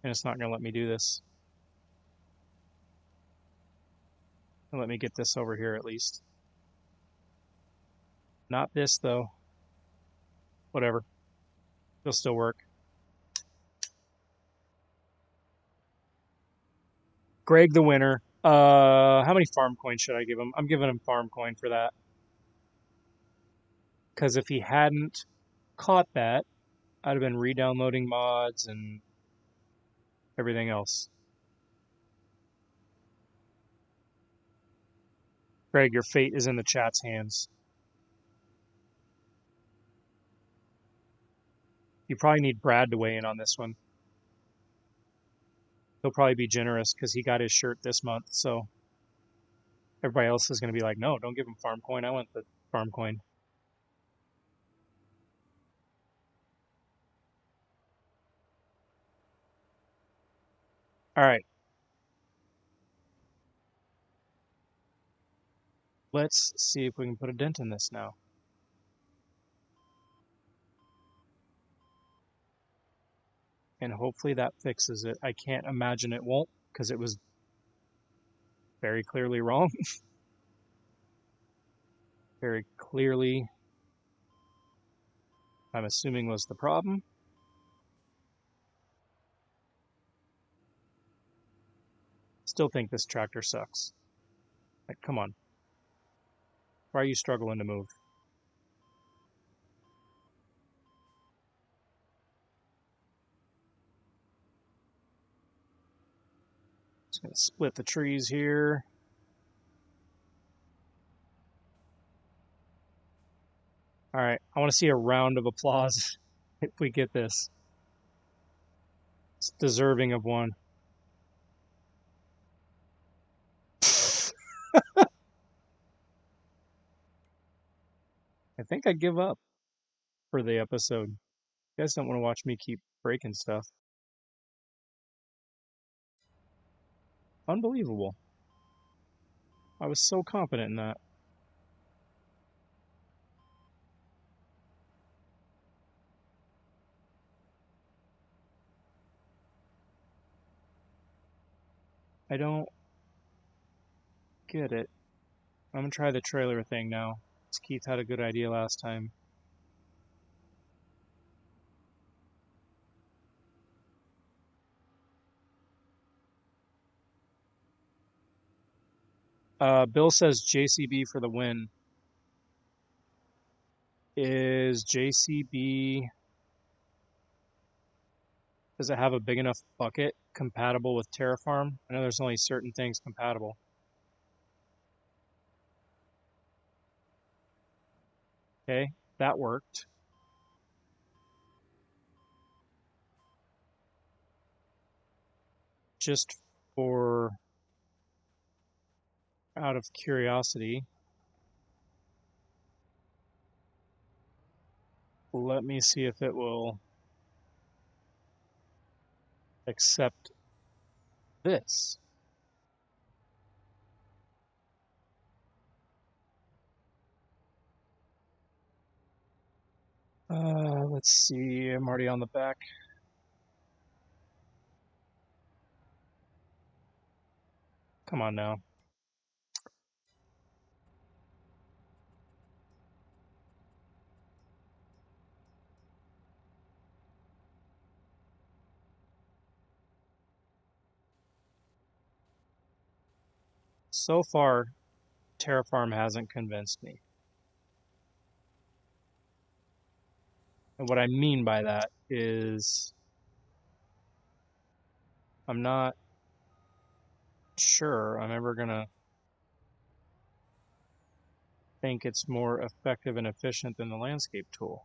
And it's not going to let me do this. Let me get this over here at least. Not this, though. Whatever. It'll still work. Greg the winner. How many farm coins should I give him? I'm giving him farm coin for that. Because if he hadn't caught that, I'd have been re-downloading mods and everything else. Greg, your fate is in the chat's hands. You probably need Brad to weigh in on this one. He'll probably be generous because he got his shirt this month, so everybody else is going to be like, no, don't give him farm coin. I want the farm coin. All right. Let's see if we can put a dent in this now. And hopefully that fixes it. I can't imagine it won't because it was very clearly wrong. Very clearly, I'm assuming was the problem. Still think this tractor sucks. Like, come on. Why are you struggling to move? Just going to split the trees here. All right, I want to see a round of applause if we get this. It's deserving of one. I think I give up for the episode. You guys don't want to watch me keep breaking stuff. Unbelievable. I was so confident in that. I don't get it. I'm going to try the trailer thing now. Keith had a good idea last time. Bill says JCB for the win. Is JCB... Does it have a big enough bucket compatible with Terrafarm? I know there's only certain things compatible. Okay, that worked. Just for out of curiosity, let me see if it will accept this. Let's see, I'm already on the back. Come on now. So far, Terrafarm hasn't convinced me. And what I mean by that is I'm not sure I'm ever going to think it's more effective and efficient than the landscape tool.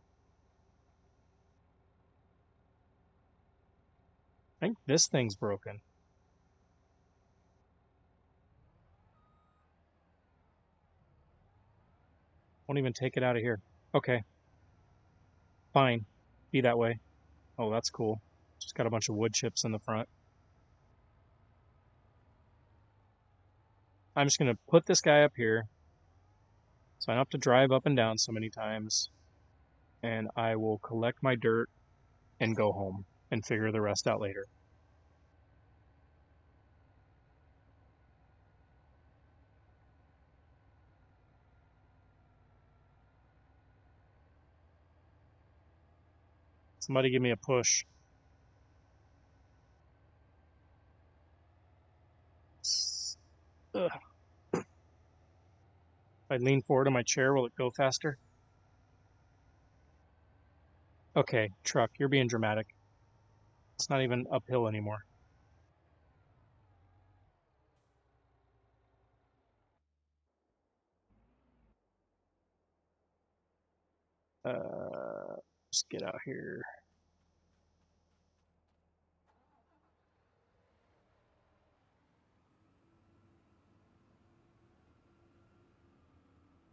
I think this thing's broken. Won't even take it out of here. Okay. Fine. Be that way. Oh, that's cool. Just got a bunch of wood chips in the front. I'm just going to put this guy up here so I don't have to drive up and down so many times. And I will collect my dirt and go home and figure the rest out later. Somebody give me a push. Ugh. If I lean forward in my chair, will it go faster? Okay, truck, you're being dramatic. It's not even uphill anymore. Just get out here.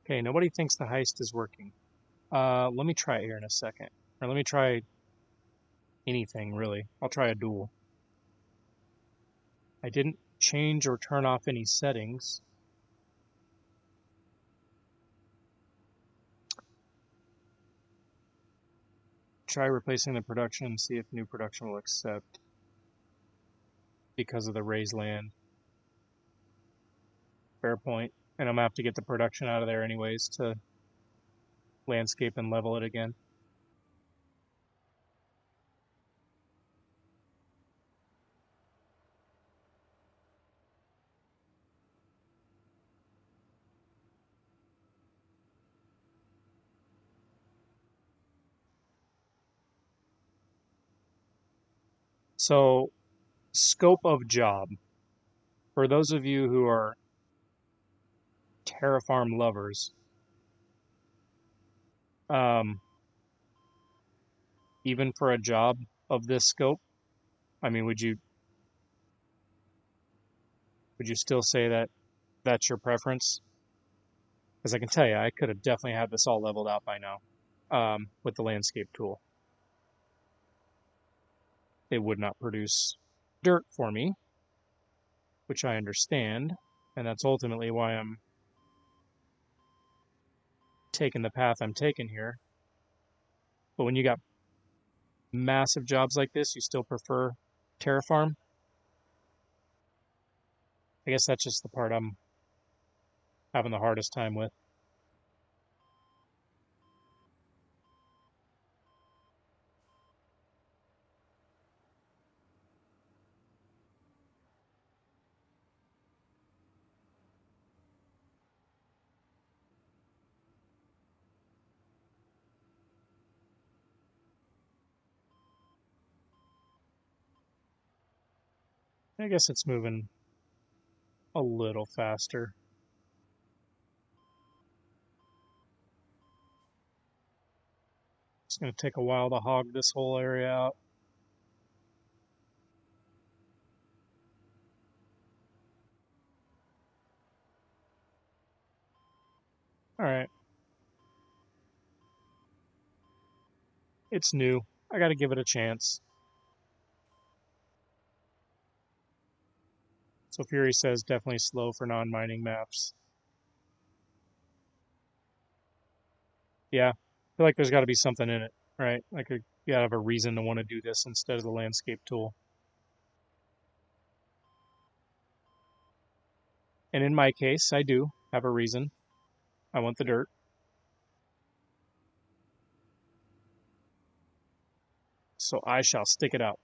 Okay, nobody thinks the heist is working. Let me try it here in a second. Or let me try anything, really. I'll try a duel. I didn't change or turn off any settings. Try replacing the production and see if new production will accept because of the raised land. Fair point. And I'm going to have to get the production out of there anyways to landscape and level it again. So, scope of job. For those of you who are Terrafarm lovers, even for a job of this scope, I mean, would you still say that that's your preference? Because I can tell you, I could have definitely had this all leveled out by now with the landscape tool. It would not produce dirt for me, which I understand, and that's ultimately why I'm taking the path I'm taking here. But when you got massive jobs like this, you still prefer Terrafarm? I guess that's just the part I'm having the hardest time with. I guess it's moving a little faster. It's going to take a while to hog this whole area out. All right. It's new. I got to give it a chance. So Fury says definitely slow for non-mining maps. Yeah, I feel like there's got to be something in it, right? Like you got to have a reason to want to do this instead of the landscape tool. And in my case, I do have a reason. I want the dirt. So I shall stick it out.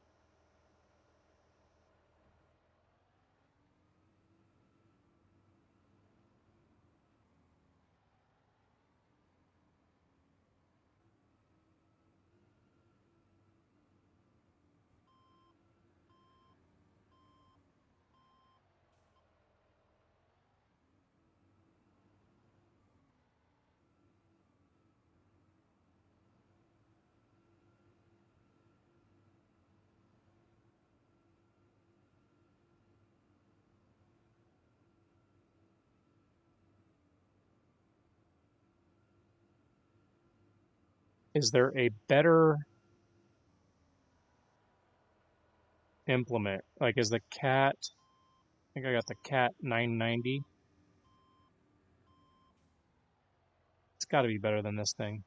Is there a better implement? Like, is the cat, I think I got the cat 990. It's got to be better than this thing.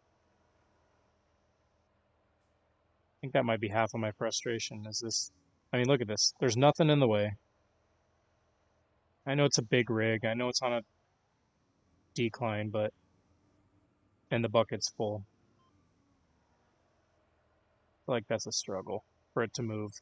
I think that might be half of my frustration is this. I mean, look at this. There's nothing in the way. I know it's a big rig. I know it's on a decline, but, and the bucket's full. I feel like that's a struggle for it to move.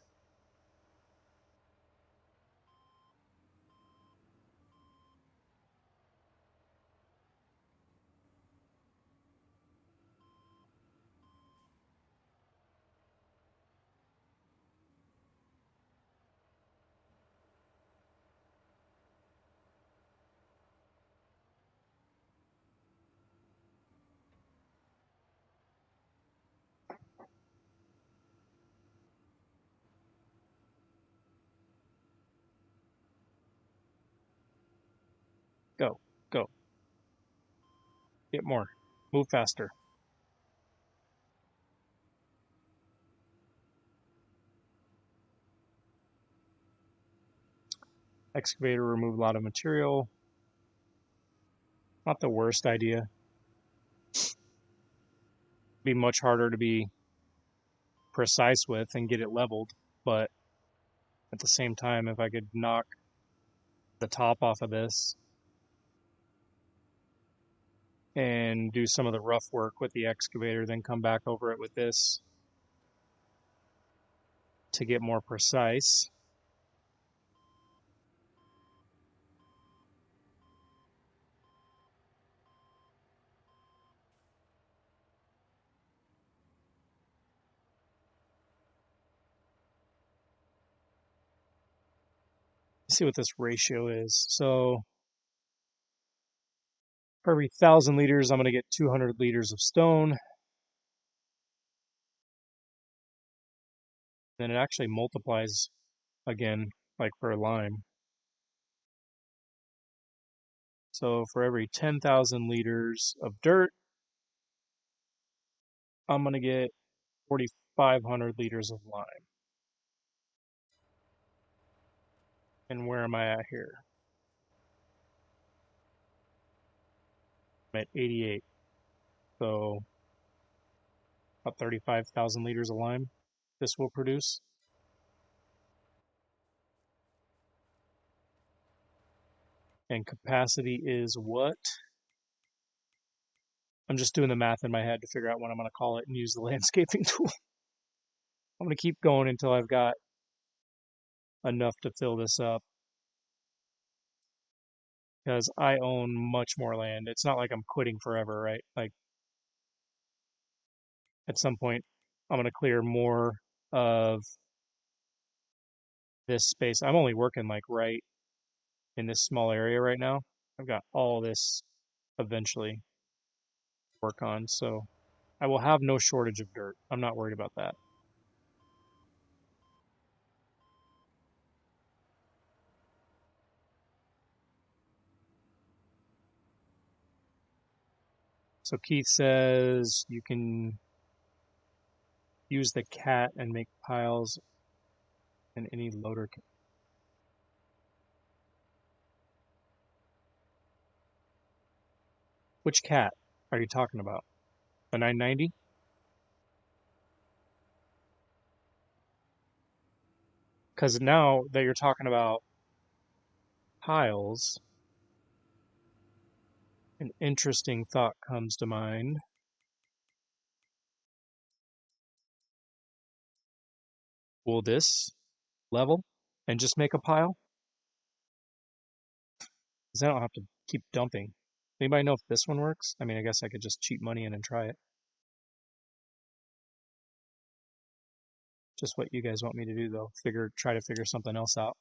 Go, go. Get more. Move faster. Excavator, remove a lot of material. Not the worst idea. Be much harder to be precise with and get it leveled, but at the same time, if I could knock the top off of this and do some of the rough work with the excavator, then come back over it with this to get more precise. Let's see what this ratio is. So for every 1,000 liters, I'm going to get 200 liters of stone. Then it actually multiplies again, like for a lime. So for every 10,000 liters of dirt, I'm going to get 4,500 liters of lime. And where am I at here? I'm at 88. So about 35,000 liters of lime this will produce. And capacity is what? I'm just doing the math in my head to figure out what I'm going to call it and use the landscaping tool. I'm going to keep going until I've got enough to fill this up because I own much more land. It's not like I'm quitting forever, right? Like at some point, I'm going to clear more of this space. I'm only working like right in this small area right now. I've got all this eventually work on, so I will have no shortage of dirt. I'm not worried about that. So Keith says you can use the cat and make piles in any loader. Which cat are you talking about? The 990? Because now that you're talking about piles, an interesting thought comes to mind. Will this level and just make a pile? Because I don't have to keep dumping. Anybody know if this one works? I mean, I guess I could just cheat money in and try it. Just what you guys want me to do, though. Try to figure something else out.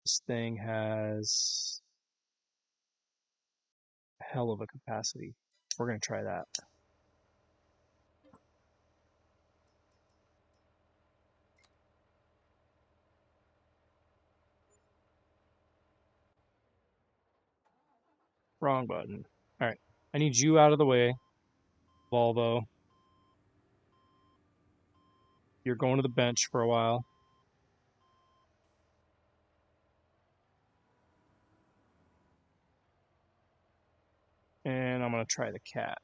This thing has a hell of a capacity. We're going to try that. Wrong button. All right. I need you out of the way, Volvo. You're going to the bench for a while. And I'm going to try the cat.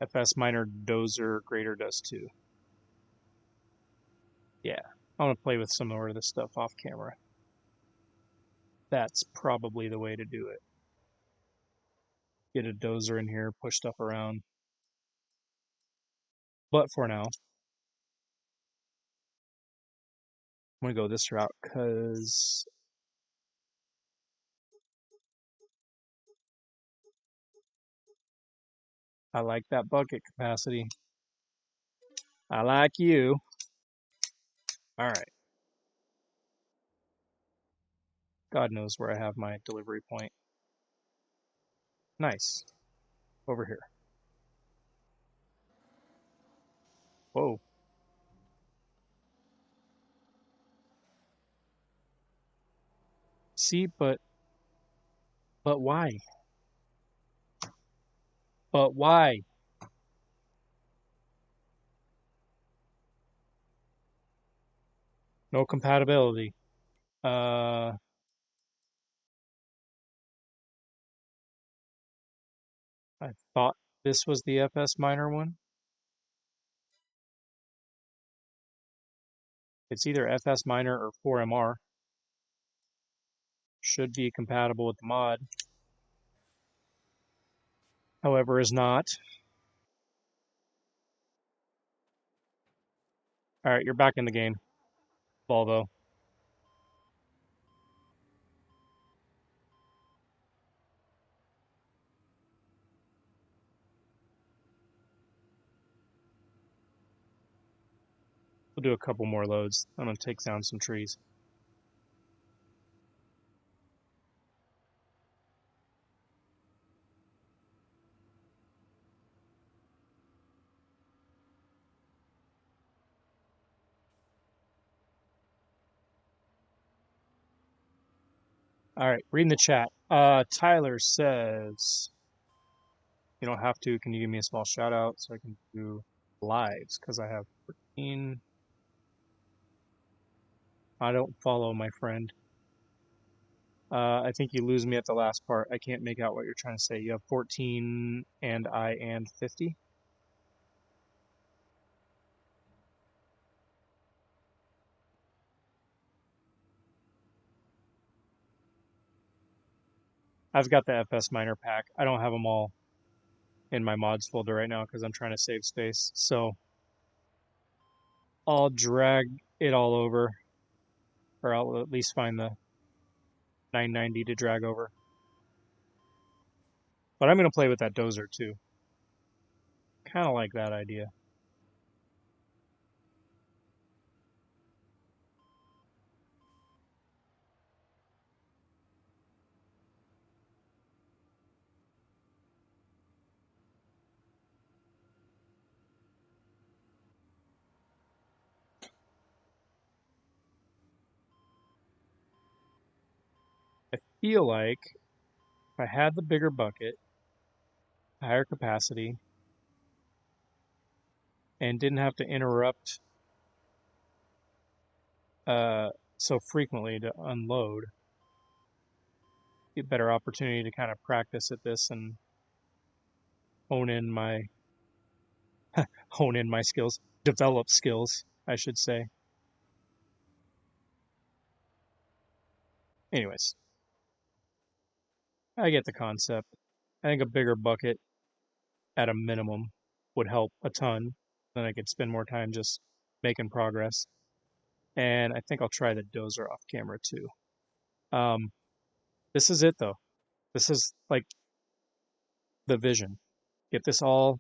FS minor dozer grader does too. Yeah. I want to play with some more of this stuff off camera. That's probably the way to do it. Get a dozer in here, push stuff around. But for now, I'm going to go this route because I like that bucket capacity. I like you. All right. God knows where I have my delivery point. Nice. Over here. Whoa. See, but why? But why? No compatibility. I thought this was the FS minor one. It's either FS minor or 4MR. Should be compatible with the mod. However, is not. All right, you're back in the game, Volvo. We'll do a couple more loads. I'm going to take down some trees. All right, reading the chat. Tyler says, you don't have to. Can you give me a small shout out so I can do lives? Because I have 14. I don't follow, my friend. I think you lose me at the last part. I can't make out what you're trying to say. You have 14 and 50. I've got the FS minor pack. I don't have them all in my mods folder right now because I'm trying to save space. So I'll drag it all over, or I'll at least find the 990 to drag over. But I'm going to play with that dozer too. Kind of like that idea. I feel like if I had the bigger bucket, higher capacity, and didn't have to interrupt so frequently to unload, a better opportunity to kind of practice at this and hone in my skills, develop skills, I should say. Anyways, I get the concept. I think a bigger bucket at a minimum would help a ton. Then I could spend more time just making progress. And I think I'll try the dozer off camera too. This is it though. This is like the vision. Get this all.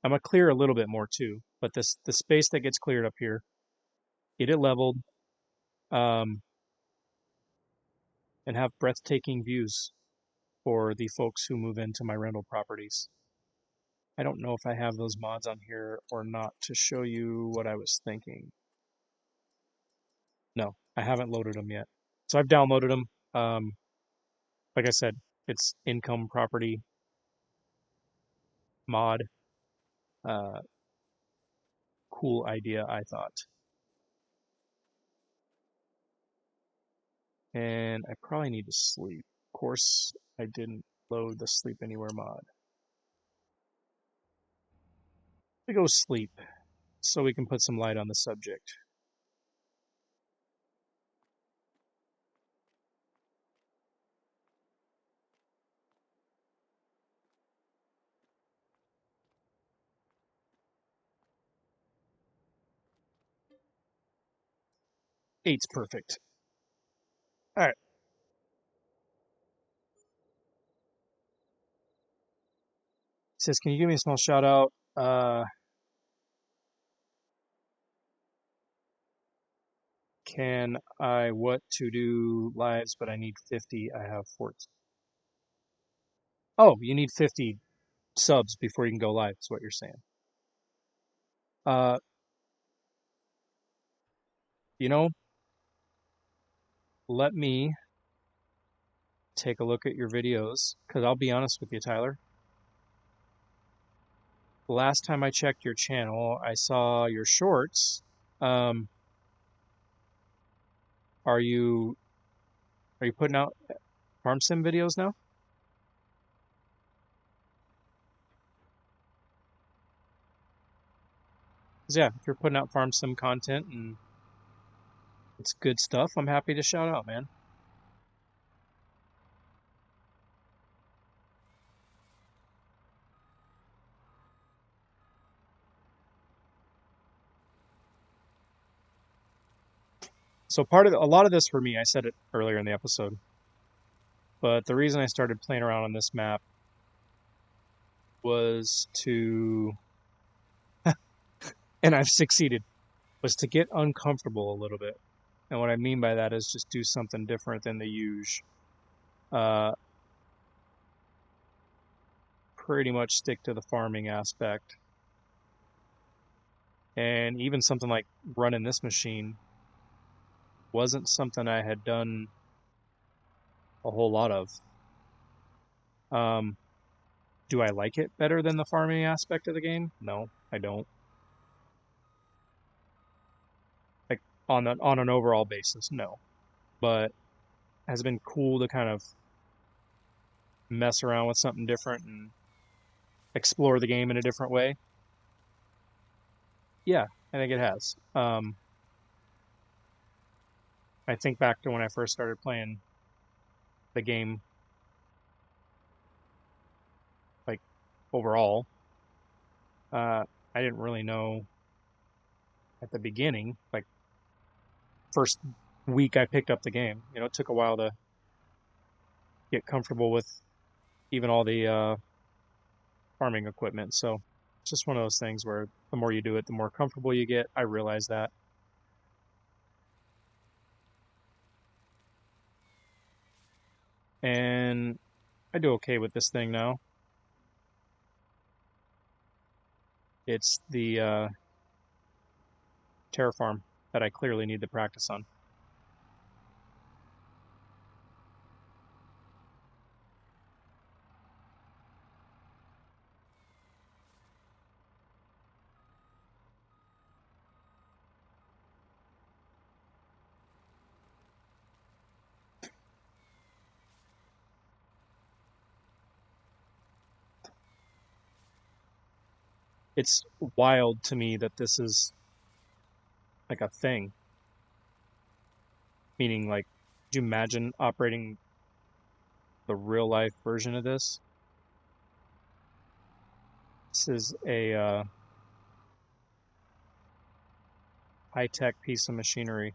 I'm gonna clear a little bit more too, but the space that gets cleared up here, get it leveled, um, and have breathtaking views for the folks who move into my rental properties. I don't know if I have those mods on here or not to show you what I was thinking. No, I haven't loaded them yet. So I've downloaded them. Like I said, it's income property mod. Uh, cool idea, I thought. And I probably need to sleep. Of course, I didn't load the sleep anywhere mod. We go sleep so we can put some light on the subject. Eight's perfect. All right. It says, can you give me a small shout out? Can I what to do lives, but I need 50. I have 14. Oh, you need 50 subs before you can go live, is what you're saying. Uh, you know, let me take a look at your videos, because I'll be honest with you, Tyler. The last time I checked your channel, I saw your shorts. Um, are you putting out farm sim videos now? 'Cause yeah, if you're putting out farm sim content and it's good stuff, I'm happy to shout out, man. So a lot of this for me, I said it earlier in the episode, but the reason I started playing around on this map was to, and I've succeeded, was to get uncomfortable a little bit. And what I mean by that is just do something different than the usual. Pretty much stick to the farming aspect. And even something like running this machine wasn't something I had done a whole lot of. Do I like it better than the farming aspect of the game? No, I don't. Like on an overall basis, no. But it has been cool to kind of mess around with something different and explore the game in a different way. Yeah, I think it has. I think back to when I first started playing the game, like overall, I didn't really know at the beginning, like first week I picked up the game. You know, it took a while to get comfortable with even all the farming equipment. So it's just one of those things where the more you do it, the more comfortable you get. I realize that. And I do okay with this thing now. It's the Terraform that I clearly need to practice on. It's wild to me that this is like a thing. Meaning, like, could you imagine operating the real life version of this? This is a high-tech piece of machinery.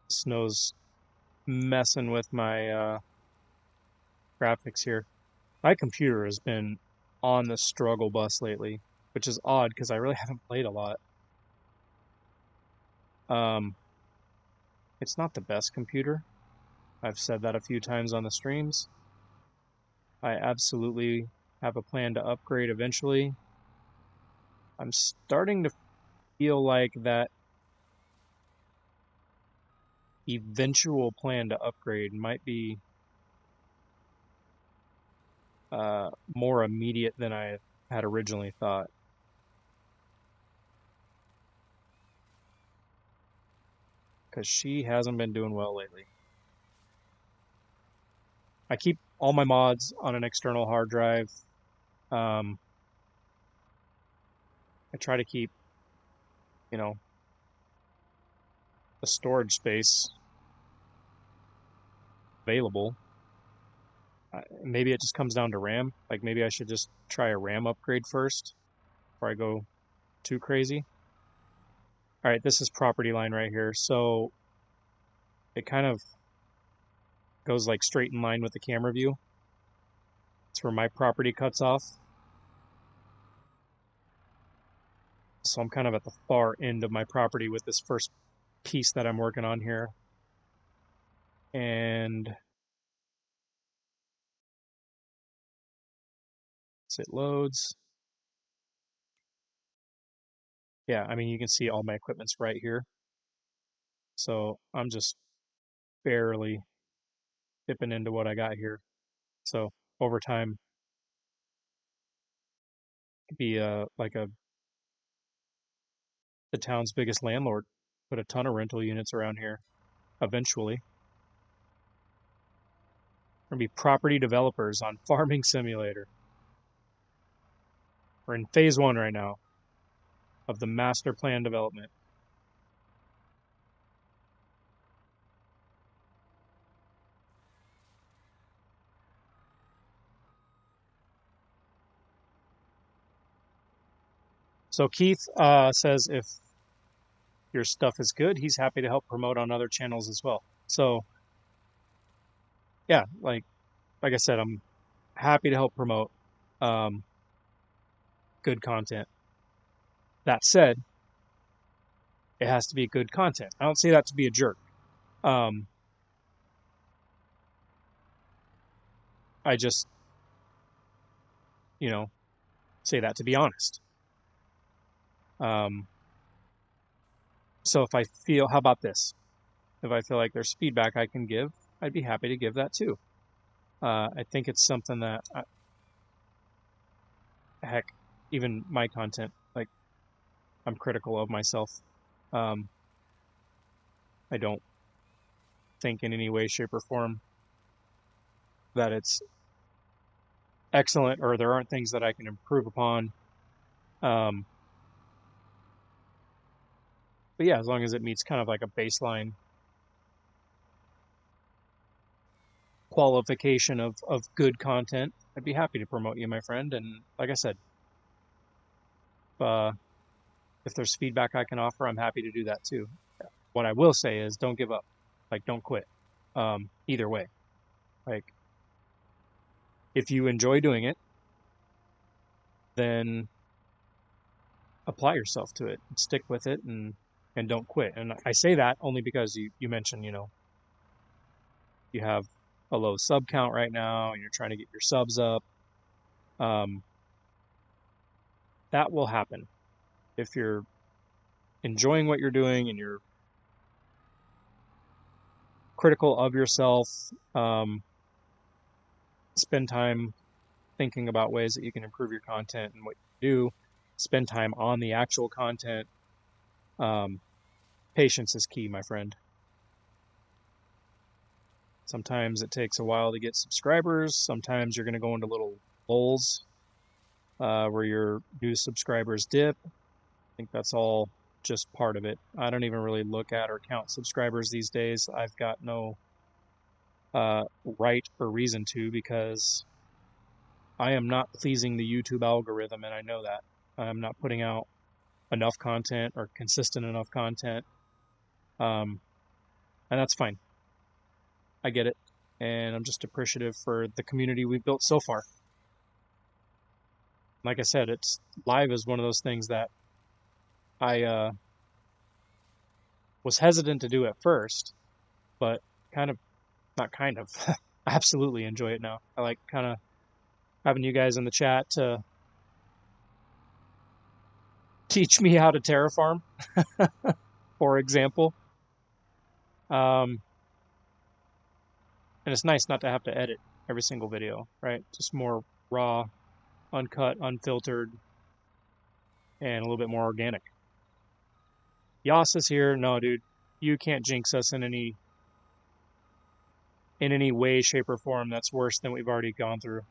Snow's messing with my graphics here. My computer has been on the struggle bus lately, which is odd because I really haven't played a lot. It's not the best computer. I've said that a few times on the streams. I absolutely have a plan to upgrade eventually. I'm starting to feel like that eventual plan to upgrade might be more immediate than I had originally thought. Because she hasn't been doing well lately. I keep all my mods on an external hard drive. I try to keep, you know, the storage space available. Maybe it just comes down to RAM. Like maybe I should just try a RAM upgrade first before I go too crazy. All right, this is property line right here. So it kind of goes like straight in line with the camera view. It's where my property cuts off. So I'm kind of at the far end of my property with this first piece that I'm working on here. And as it loads, yeah, I mean, you can see all my equipment's right here. So I'm just barely dipping into what I got here. So over time, could be like the town's biggest landlord. Put a ton of rental units around here eventually. We're going to be property developers on Farming Simulator. We're in phase 1 right now of the master plan development. So Keith says if your stuff is good, he's happy to help promote on other channels as well. So yeah, like I said, I'm happy to help promote good content. That said, it has to be good content. I don't say that to be a jerk. I just, you know, say that to be honest. So if I feel, how about this? If I feel like there's feedback I can give, I'd be happy to give that too. I think it's something that, heck, even my content, like I'm critical of myself. I don't think in any way, shape, or form that it's excellent or there aren't things that I can improve upon. But yeah, as long as it meets kind of like a baseline qualification of good content, I'd be happy to promote you, my friend. And like I said, if there's feedback I can offer, I'm happy to do that too. What I will say is don't give up. Like, don't quit. Either way. Like, if you enjoy doing it, then apply yourself to it, stick with it, and don't quit. And I say that only because you mentioned, you know, you have a low sub count right now and you're trying to get your subs up. That will happen if you're enjoying what you're doing and you're critical of yourself. Spend time thinking about ways that you can improve your content and what you do. Spend time on the actual content. Patience is key, my friend. Sometimes it takes a while to get subscribers. Sometimes you're going to go into little lulls where your new subscribers dip. I think that's all just part of it. I don't even really look at or count subscribers these days. I've got no right or reason to, because I am not pleasing the YouTube algorithm, and I know that. I'm not putting out enough content or consistent enough content. And that's fine. I get it. And I'm just appreciative for the community we've built so far. Like I said, it's live is one of those things that I was hesitant to do at first, but not kind of, absolutely enjoy it now. I like kind of having you guys in the chat to teach me how to terraform, for example. And it's nice not to have to edit every single video, right? Just more raw, uncut, unfiltered, and a little bit more organic. Yas is here. No, dude, you can't jinx us in any way, shape, or form that's worse than we've already gone through.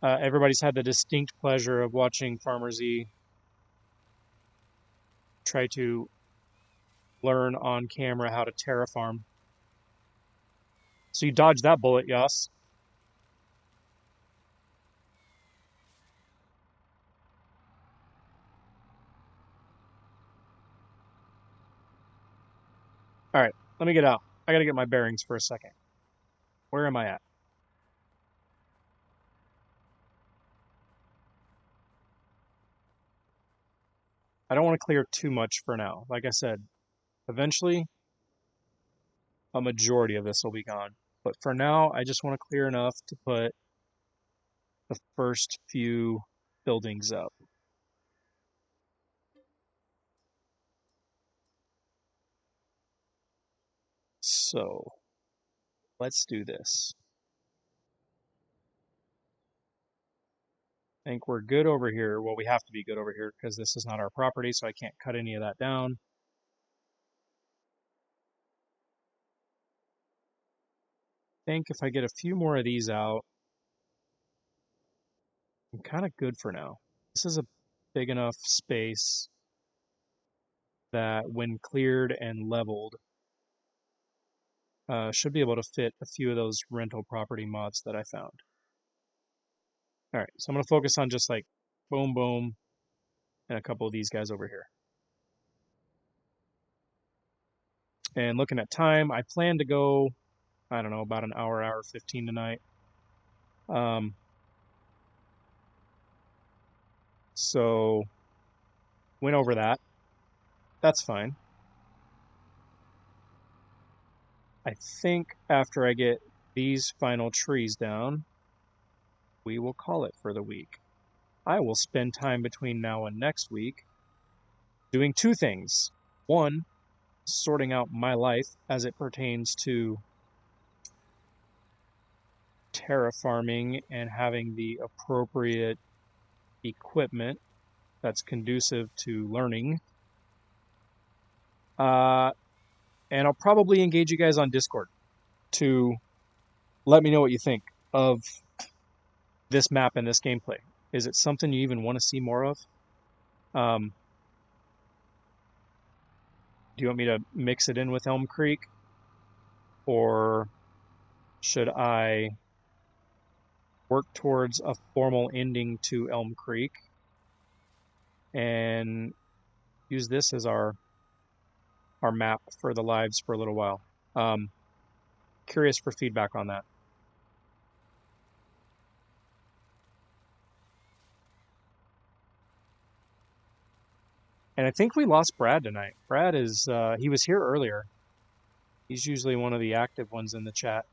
Everybody's had the distinct pleasure of watching Farmer Z try to learn on camera how to terraform. So you dodged that bullet, Yas. All right, let me get out. I got to get my bearings for a second. Where am I at? I don't want to clear too much for now. Like I said, eventually a majority of this will be gone. But for now, I just want to clear enough to put the first few buildings up. So let's do this. I think we're good over here. Well, we have to be good over here because this is not our property, so I can't cut any of that down. I think if I get a few more of these out, I'm kind of good for now. This is a big enough space that when cleared and leveled, should be able to fit a few of those rental property mods that I found. All right, so I'm going to focus on just like boom, boom, and a couple of these guys over here. And looking at time, I plan to go, I don't know, about an hour, hour 15 tonight. So went over that. That's fine. I think after I get these final trees down, we will call it for the week. I will spend time between now and next week doing two things. One, sorting out my life as it pertains to terraforming and having the appropriate equipment that's conducive to learning. And I'll probably engage you guys on Discord to let me know what you think of this map and this gameplay. Is it something you even want to see more of? Do you want me to mix it in with Elm Creek? Or should I work towards a formal ending to Elm Creek and use this as our map for the lives for a little while. Curious for feedback on that. And I think we lost Brad tonight. Brad is, he was here earlier. He's usually one of the active ones in the chat.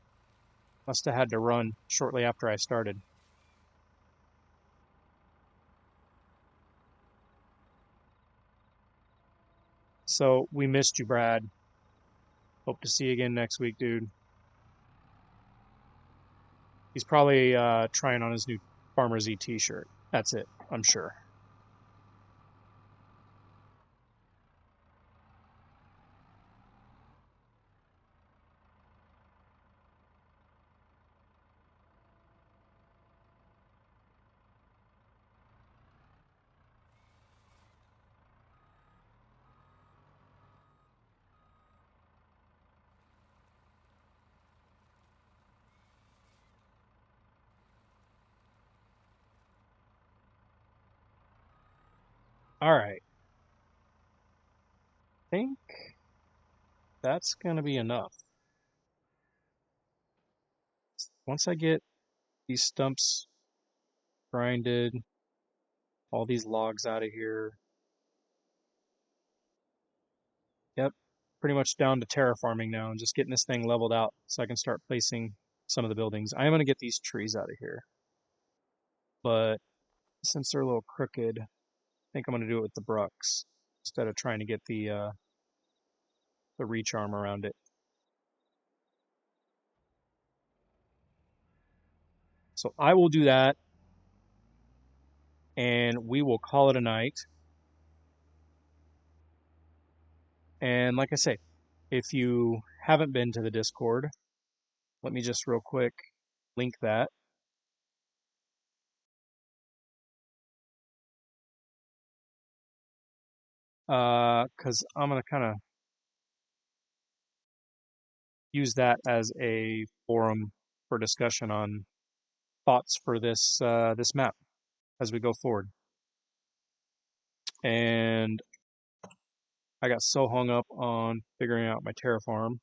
Must have had to run shortly after I started. So we missed you, Brad. Hope to see you again next week, dude. He's probably trying on his new Farmer Z t-shirt. That's it, I'm sure. All right. I think that's going to be enough. Once I get these stumps grinded, all these logs out of here. Yep, pretty much down to terraforming now and just getting this thing leveled out so I can start placing some of the buildings. I am going to get these trees out of here. But since they're a little crooked, I think I'm going to do it with the brucks instead of trying to get the reach arm around it. So I will do that, and we will call it a night. And like I say, if you haven't been to the Discord, let me just real quick link that. Because I'm going to kind of use that as a forum for discussion on thoughts for this this map as we go forward. And I got so hung up on figuring out my terraform,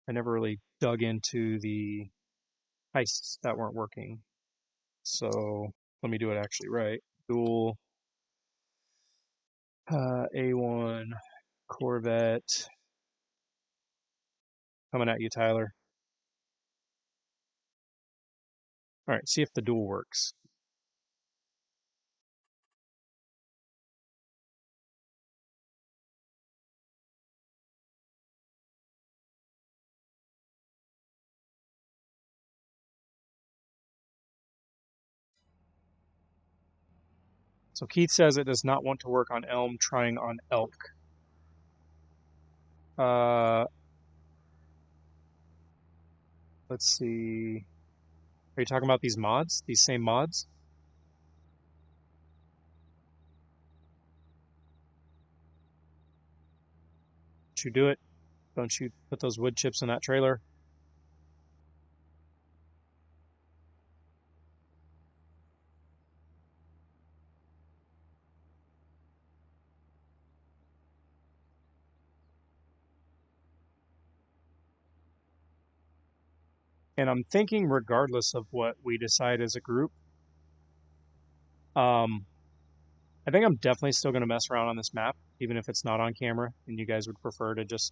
I never really dug into the heists that weren't working. So let me do it actually right. Dual A1 Corvette coming at you, Tyler. All right, see if the dual works. So Keith says it does not want to work on elm, trying on elk. Let's see. Are you talking about these mods? These same mods? Don't you do it? Don't you put those wood chips in that trailer? And I'm thinking, regardless of what we decide as a group, I think I'm definitely still going to mess around on this map, even if it's not on camera, and you guys would prefer to just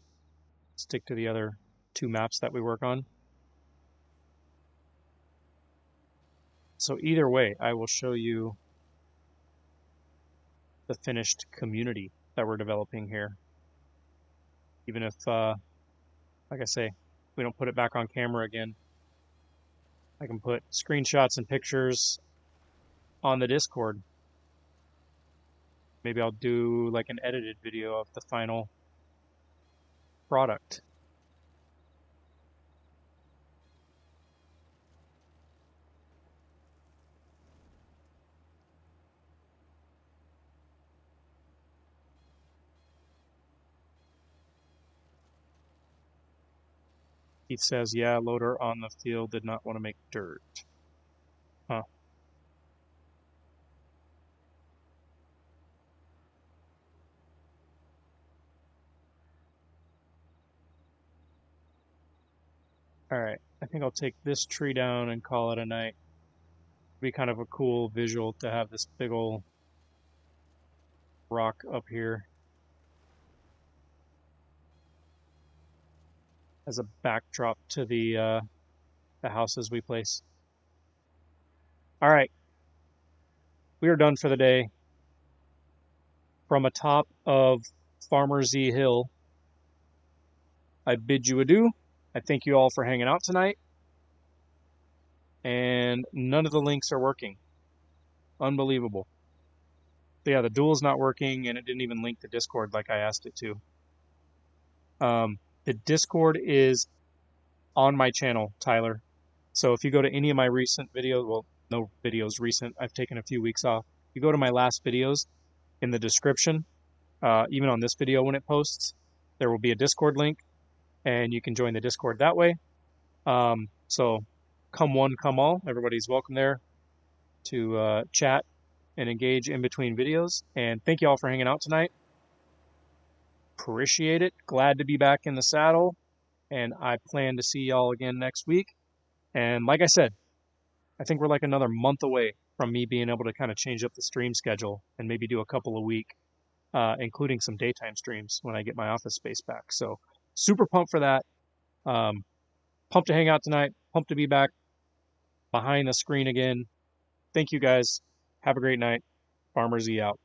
stick to the other two maps that we work on. So either way, I will show you the finished community that we're developing here. Even if, like I say, we don't put it back on camera again, I can put screenshots and pictures on the Discord. Maybe I'll do like an edited video of the final product. Keith says, yeah, loader on the field did not want to make dirt. Huh. All right, I think I'll take this tree down and call it a night. Be kind of a cool visual to have this big old rock up here as a backdrop to the houses we place. All right, we are done for the day. From atop of Farmer Z Hill, I bid you adieu. I thank you all for hanging out tonight. And none of the links are working. Unbelievable. But yeah, the duel's not working, and it didn't even link to Discord like I asked it to. The Discord is on my channel, Tyler. So if you go to any of my recent videos, well, no videos recent, I've taken a few weeks off. You go to my last videos, in the description, even on this video when it posts, there will be a Discord link, and you can join the Discord that way. So come one, come all. Everybody's welcome there to chat and engage in between videos. And thank you all for hanging out tonight. Appreciate it. Glad to be back in the saddle. And I plan to see y'all again next week. And like I said, I think we're like another month away from me being able to kind of change up the stream schedule and maybe do a couple a week, including some daytime streams when I get my office space back. So super pumped for that. Pumped to hang out tonight. Pumped to be back behind the screen again. Thank you guys. Have a great night. Farmer Z out.